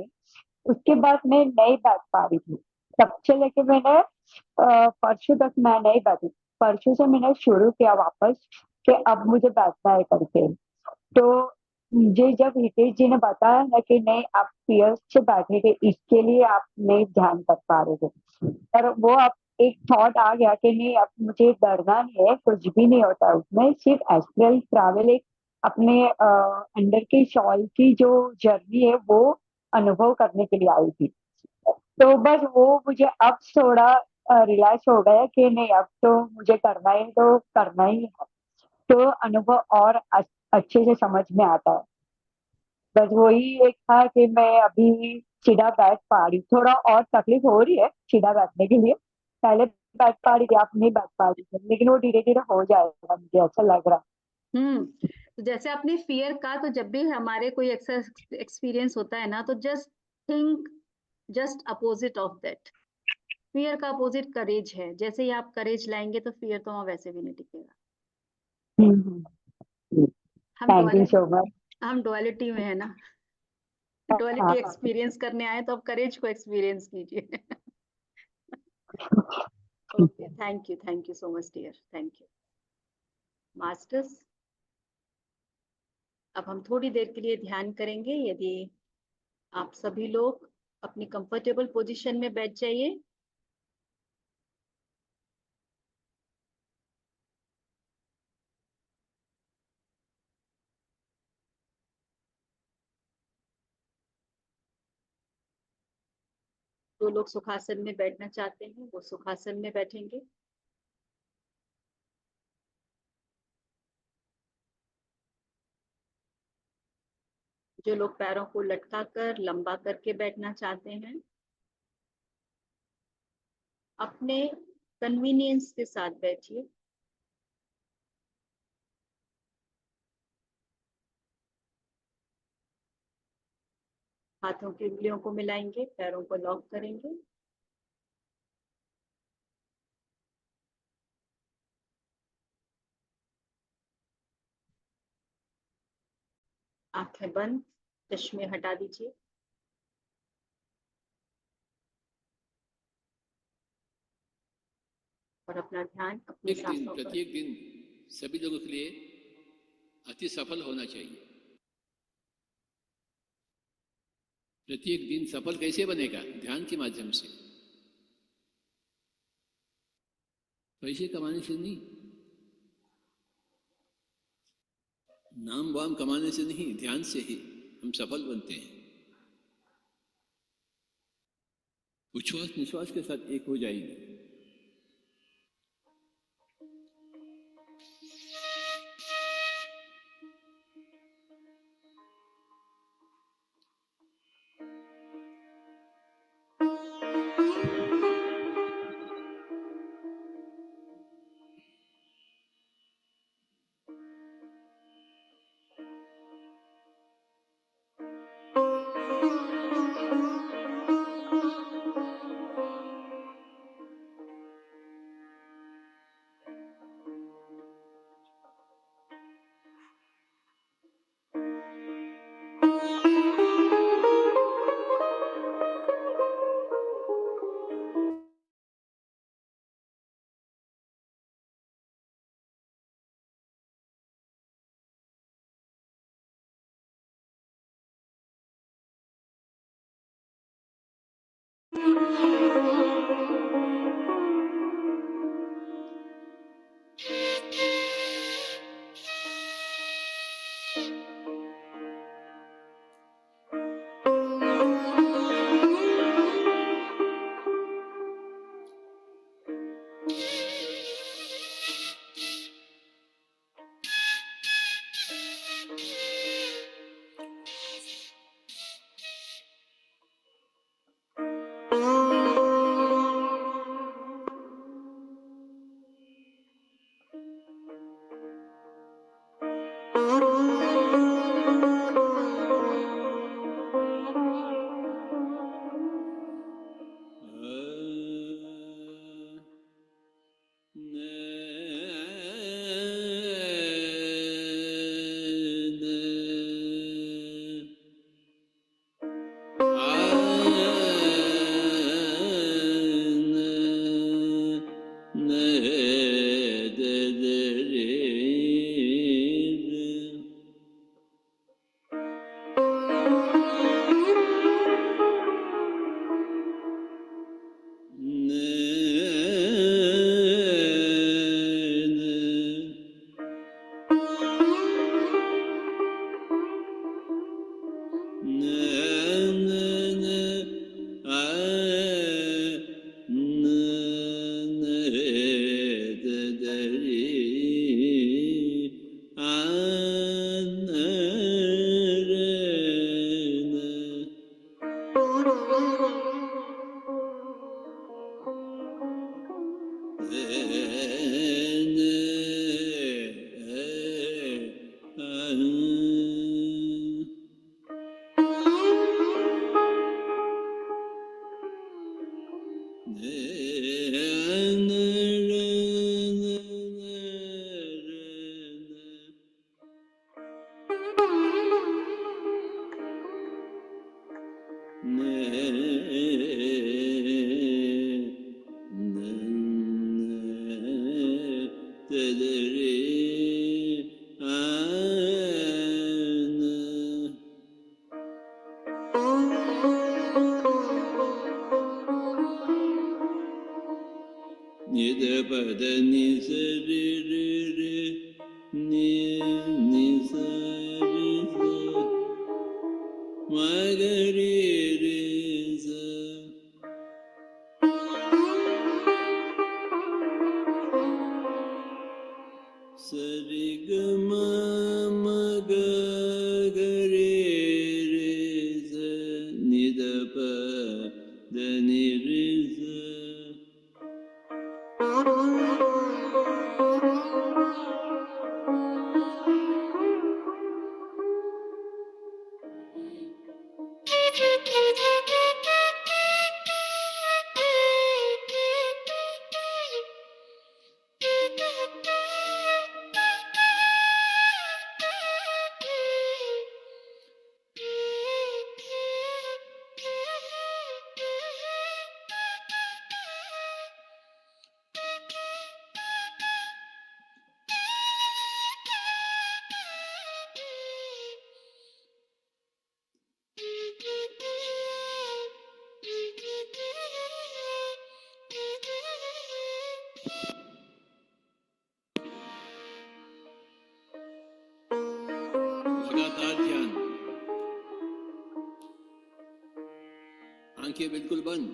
Speaker 3: उसके बाद मैं नहीं बैठ पा रही थी। तब से लेके मैंने परसों तक मैं नहीं बैठी। परसों से मैंने शुरू किया वापस कि अब मुझे बैठना है करके। तो मुझे जब हितेश जी ने बताया ना कि नहीं आप फियर से बैठे थे, इसके लिए आप नहीं ध्यान कर पा रहे थे, पर वो अब एक थॉट आ गया कि नहीं अब मुझे डरना नहीं है, कुछ भी नहीं होता उसमें, सिर्फ एस्ट्रल ट्रैवल एक अपने अंदर की शॉल की जो जर्नी है वो अनुभव करने के लिए आई थी। तो बस वो मुझे अब थोड़ा रिलैक्स हो गया कि नहीं अब तो मुझे करना है तो करना ही है। तो अनुभव और अच्छे से समझ में आता है। बस वही एक था कि मैं अभी सीधा बैठ पा रही, थोड़ा और तकलीफ हो रही है सीधा बैठने के लिए। पहले बैठ पा रही थी, आप नहीं बैठ पा रही थी, लेकिन वो धीरे धीरे हो जाएगा, मुझे ऐसा लग रहा
Speaker 2: तो जैसे आपने फियर का, तो जब भी हमारे कोई एक्सपीरियंस होता है ना, तो just think just opposite of that. Fear का अपोजिट करेज है, जैसे ही आप करेज लाएंगे तो फियर तो वहां वैसे भी नहीं टिकेगा।
Speaker 3: है।
Speaker 2: हम
Speaker 3: thank you
Speaker 2: duality
Speaker 3: so much.
Speaker 2: हम डुअलिटी में है ना, डुअलिटी
Speaker 3: हाँ।
Speaker 2: एक्सपीरियंस करने आए तो आप करेज को एक्सपीरियंस कीजिए। Okay, thank you so much dear, thank you masters. अब हम थोड़ी देर के लिए ध्यान करेंगे। यदि आप सभी लोग अपनी कंफर्टेबल पोजीशन में बैठ जाइए। जो लोग सुखासन में बैठना चाहते हैं वो सुखासन में बैठेंगे। जो लोग पैरों को लटका कर लंबा करके बैठना चाहते हैं अपने कन्वीनियंस के साथ बैठिए। हाथों की उंगलियों को मिलाएंगे, पैरों को लॉक करेंगे। आंखें बंद, चश्मे हटा दीजिए। और अपना ध्यान अपनी सांसों पर।
Speaker 5: प्रत्येक दिन सभी लोगों के लिए अति सफल होना चाहिए। प्रत्येक दिन सफल कैसे बनेगा? ध्यान के माध्यम से। पैसे कमाने से नहीं, नाम वाम कमाने से नहीं, ध्यान से ही हम सफल बनते हैं। उच्छ्वास निश्वास के साथ एक हो जाएंगे। लगातार ध्यान, आंखें बिल्कुल बंद।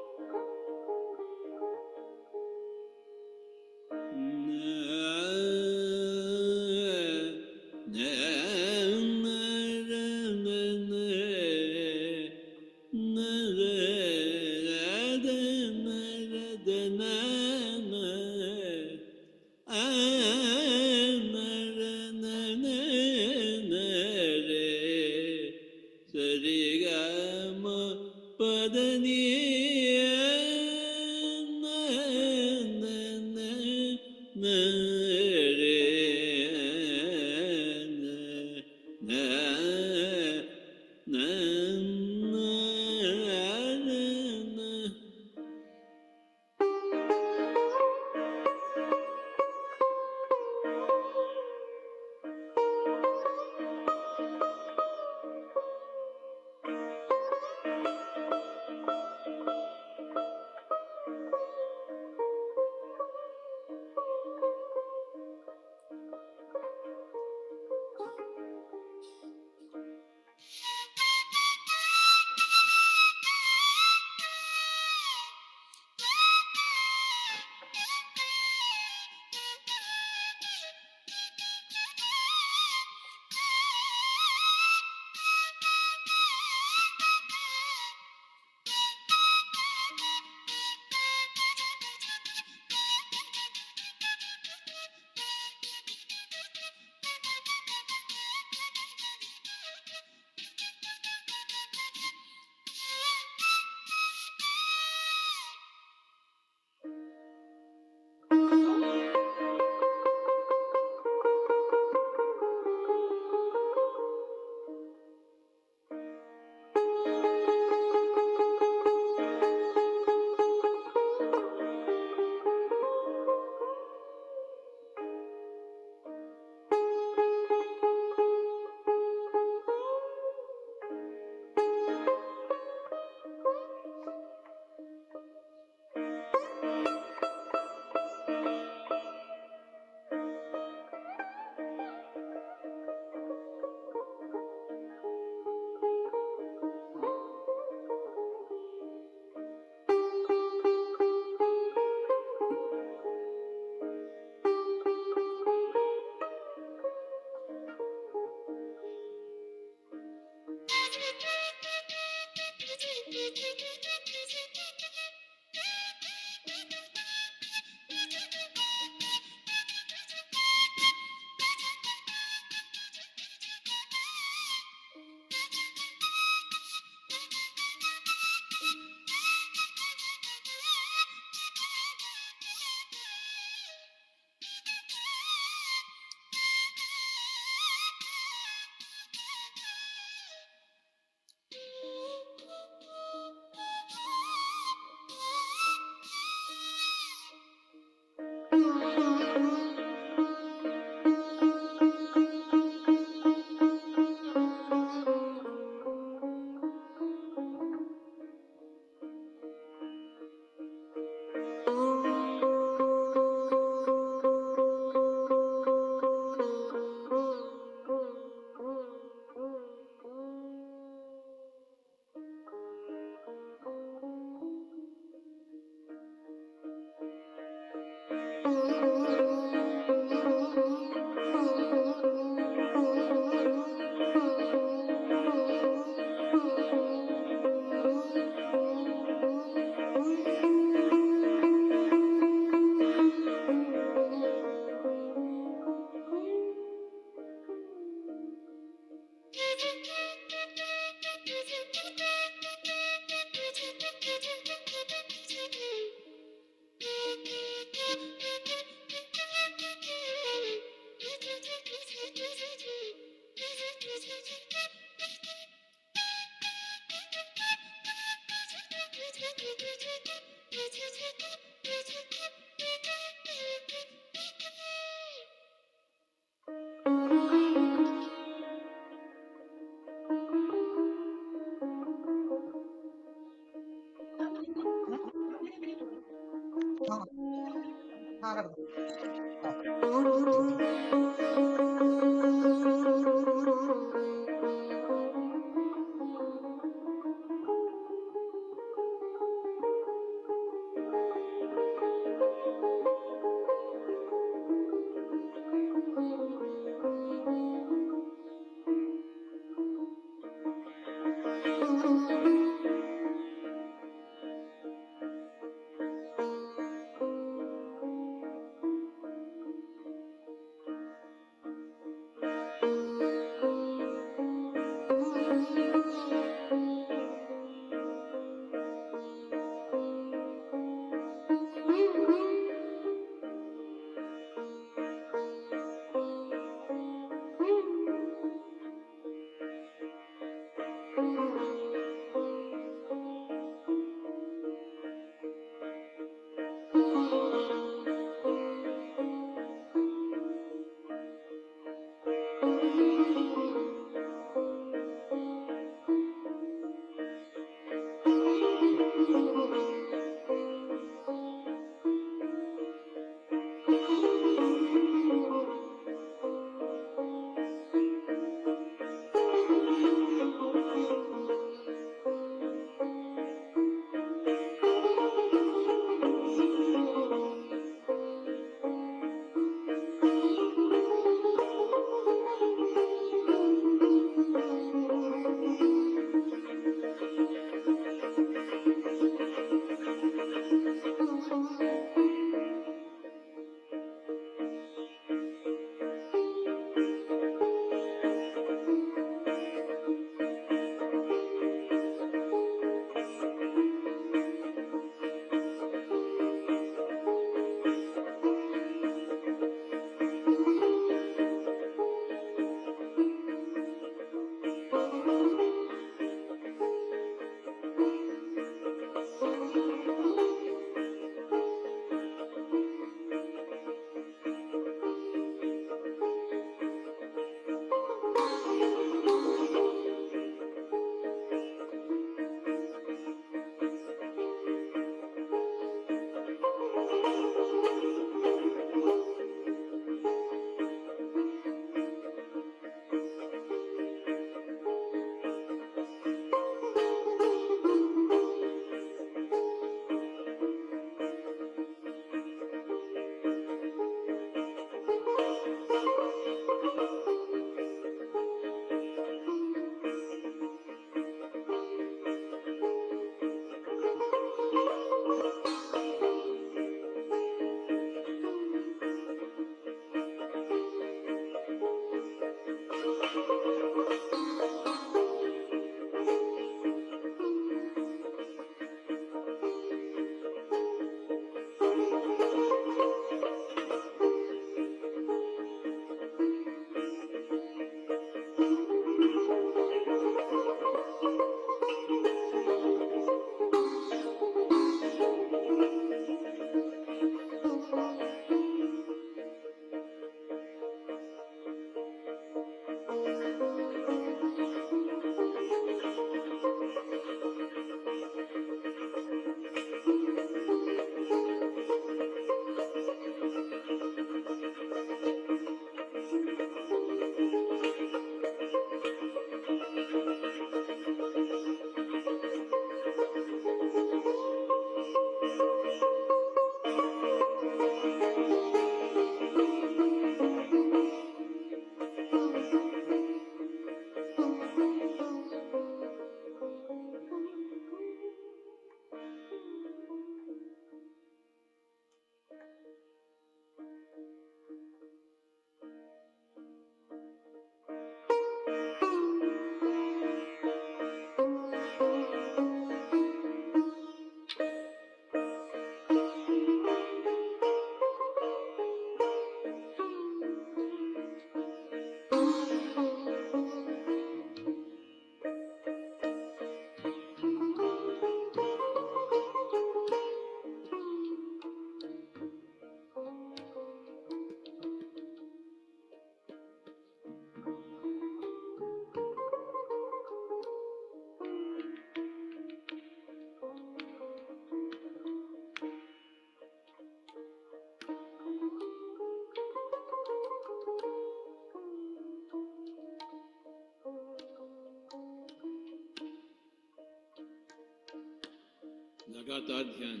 Speaker 5: लगातार ध्यान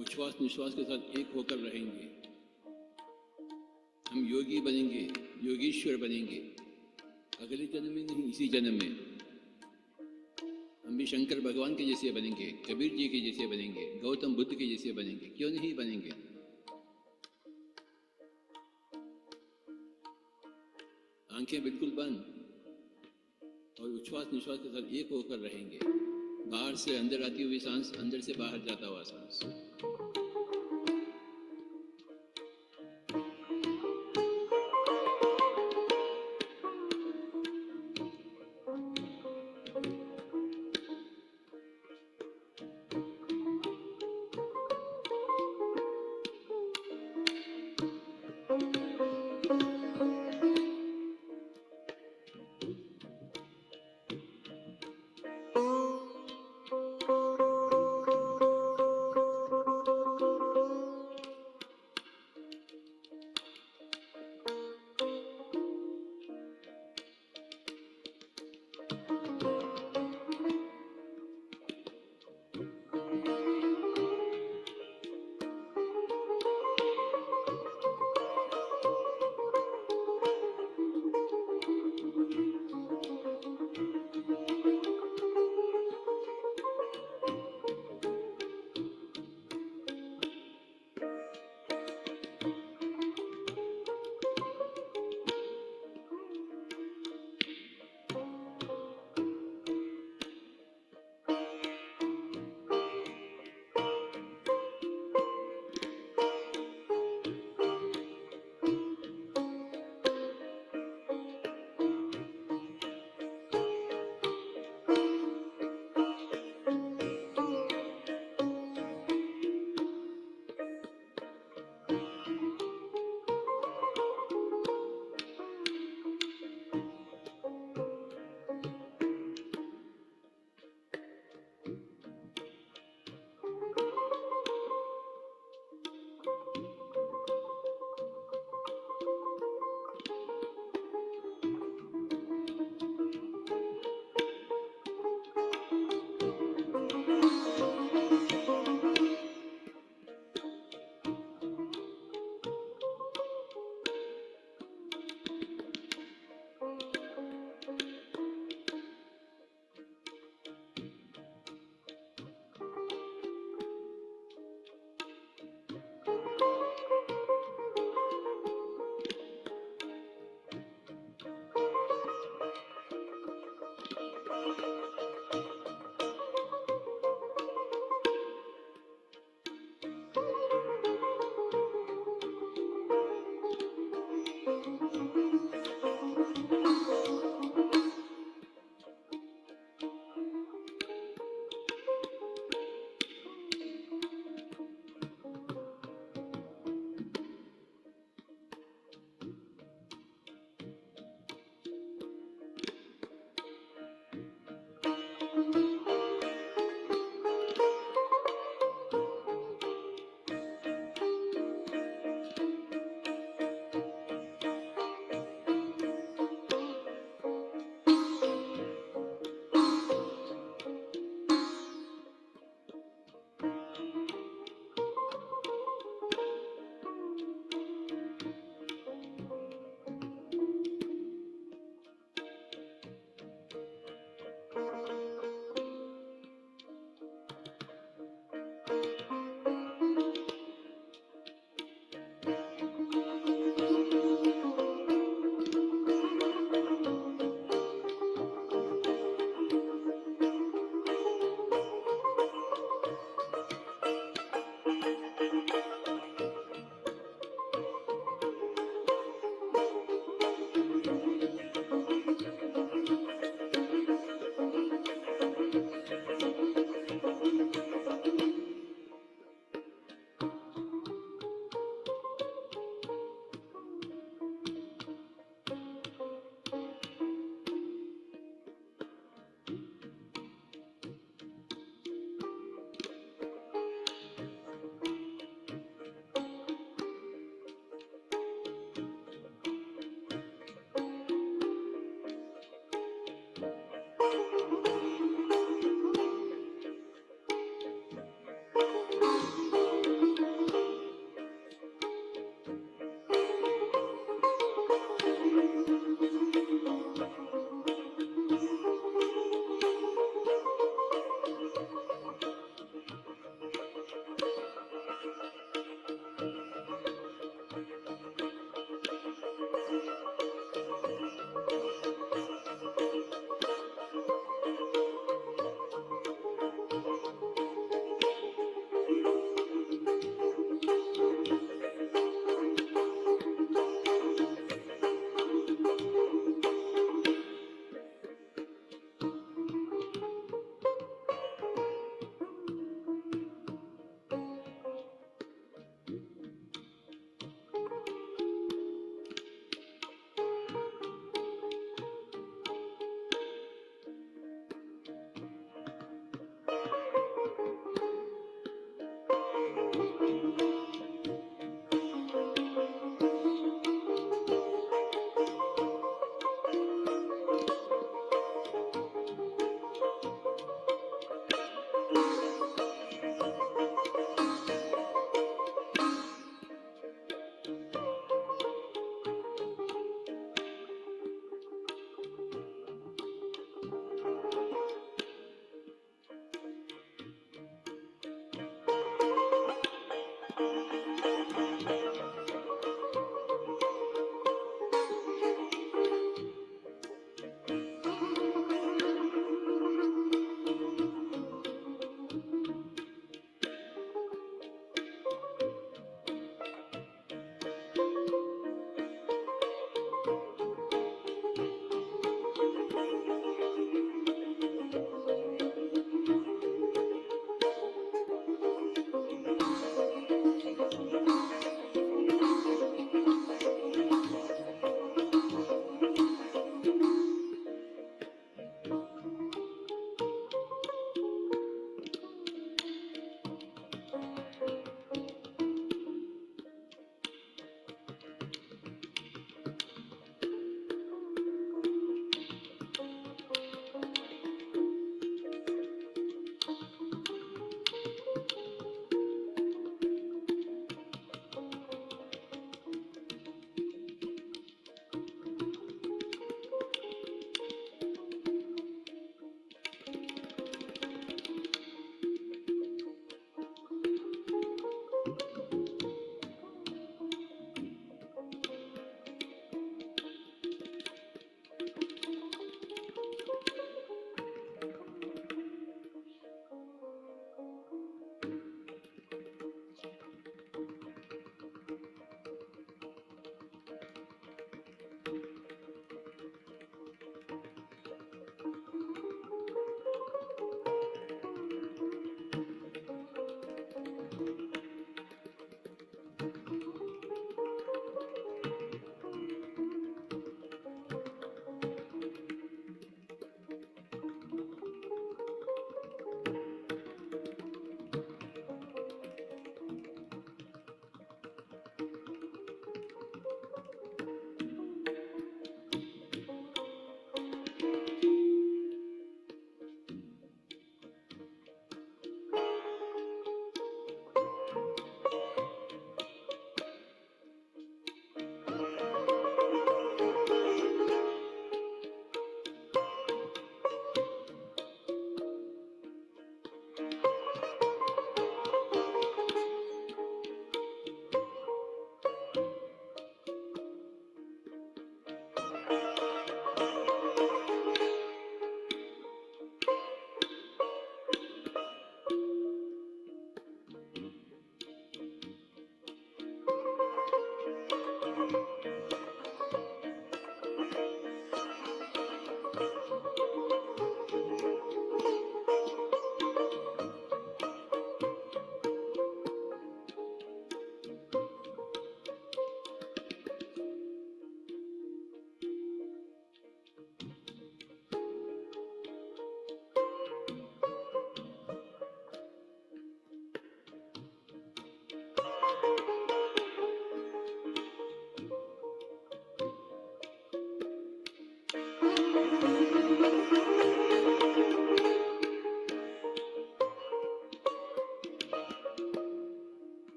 Speaker 5: उच्छ्वास निश्वास के साथ एक होकर रहेंगे, हम योगी बनेंगे, योगीश्वर बनेंगे। अगले जन्म में नहीं, इसी जन्म में हम भी शंकर भगवान के जैसे बनेंगे, कबीर जी के जैसे बनेंगे, गौतम बुद्ध के जैसे बनेंगे। क्यों नहीं बनेंगे? आंखें बिल्कुल बंद और उच्छ्वास निश्वास के साथ एक होकर रहेंगे। बाहर से अंदर आती हुई सांस, अंदर से बाहर जाता हुआ सांस।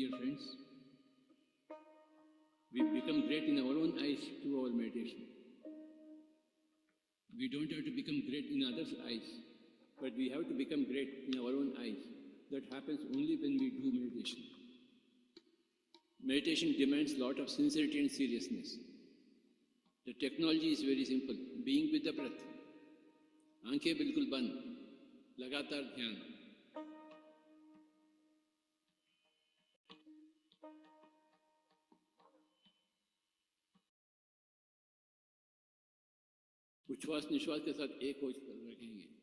Speaker 5: dear friends, we become great in our own eyes through our meditation. We don't have to become great in others' eyes, but we have to become great in our own eyes. That happens only when we do meditation. Meditation demands a lot of sincerity and seriousness. The technology is very simple. Being with the breath. आंखें बिल्कुल बंद, लगातार ध्यान. उच्छ्वास निश्वास के साथ एक हो रखेंगे.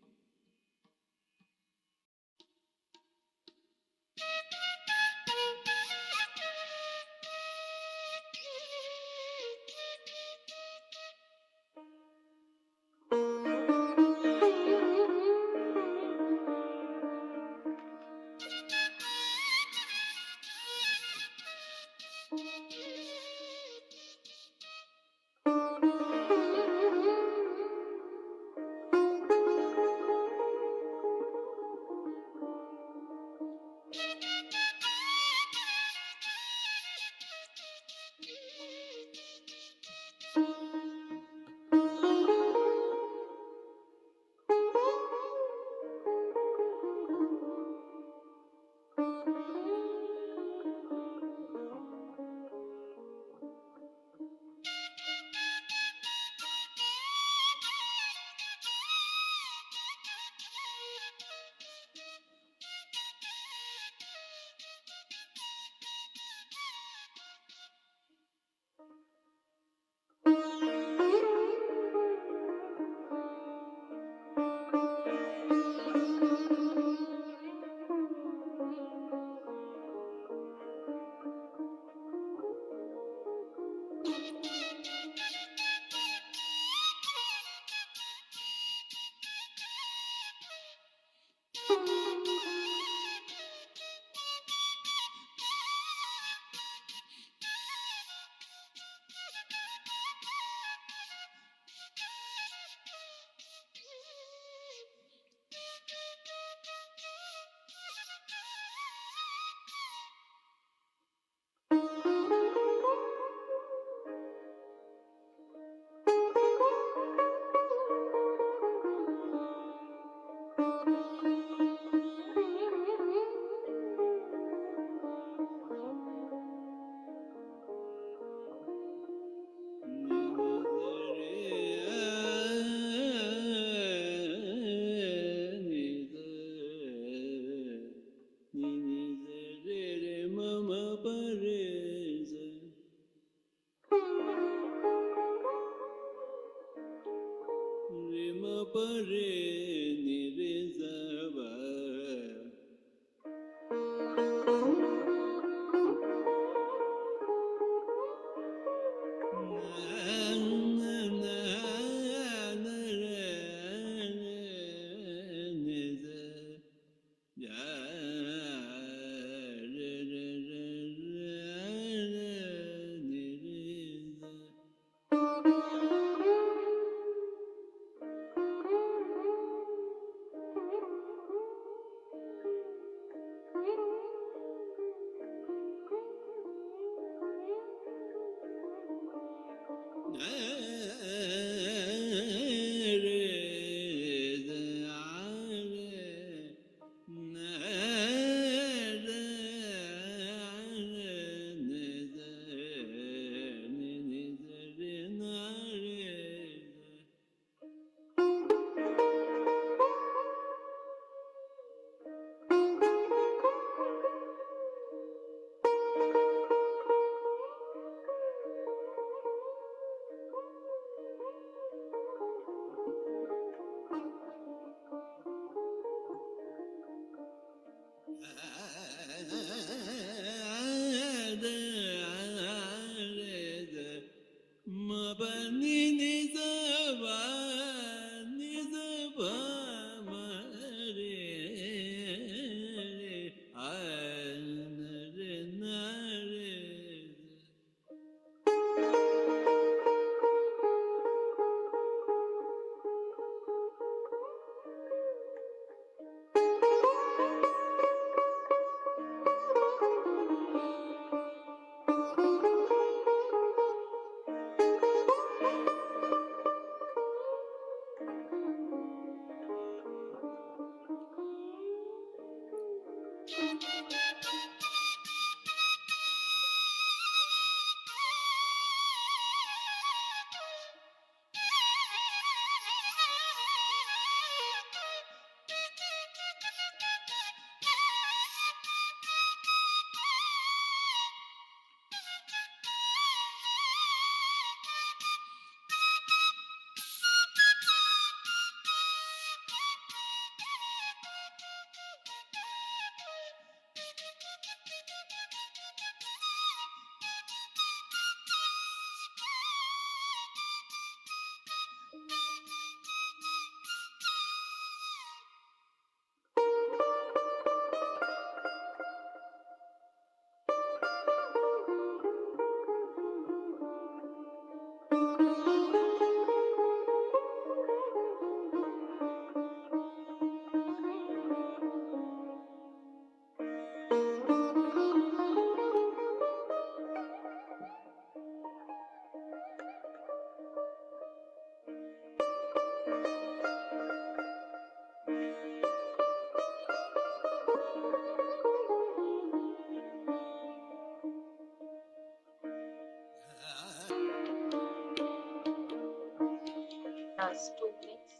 Speaker 4: last 2 minutes.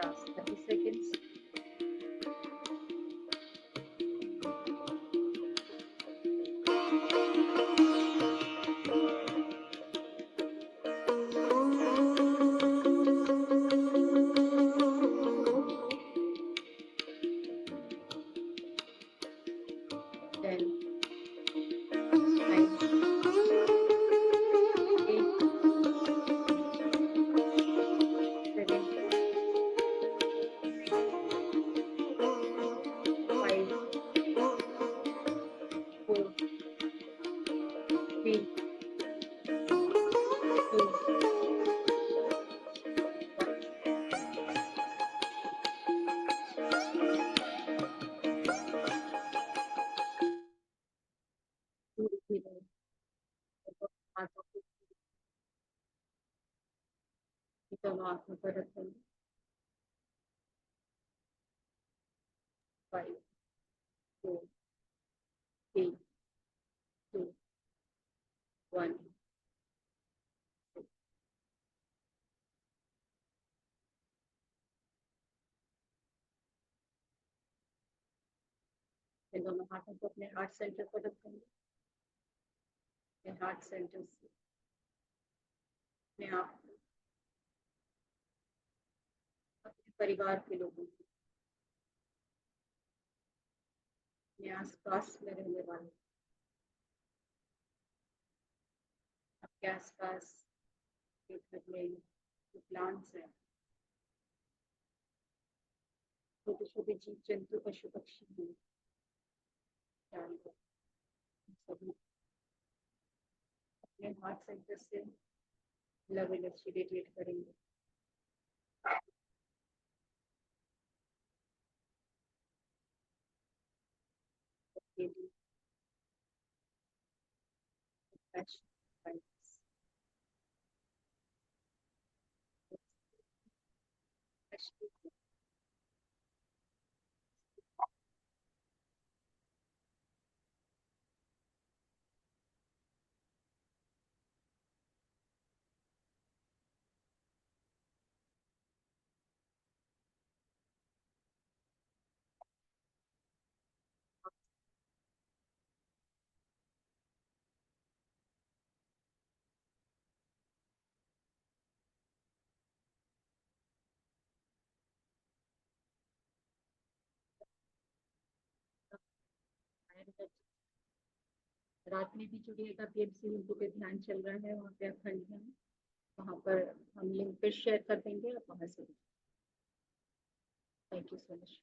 Speaker 2: Last 30 seconds. Ten, nine, eight, seven, 5, 4, 3, 2, 0. हाथों को दोनों आंखों पर रखें. 5, 4, 3, 2, 1. इन दोनों हाथों को अपने हार्ट सेंटर पर रखेंगे. हार्ट सेंटर से अपने आप को, अपने परिवार के लोगों को, अपने आसपास में रहने वाले, आपके आसपास के घर में जो प्लांट्स हैं, छोटे छोटे जीव जंतु पशु पक्षी हैं, जानवर, सभी अपने हार्ट सेंटर से लव एनर्जी रेडिएट करेंगे. ये भी compassion, kindness, compassion, रात में भी जुड़िएगा, पीएमसी हिंदू पे ध्यान चल रहा है, वहाँ पे अखंड है, वहाँ पर हम लिंक पे शेयर कर देंगे, आप वहाँ से। Thank you so much.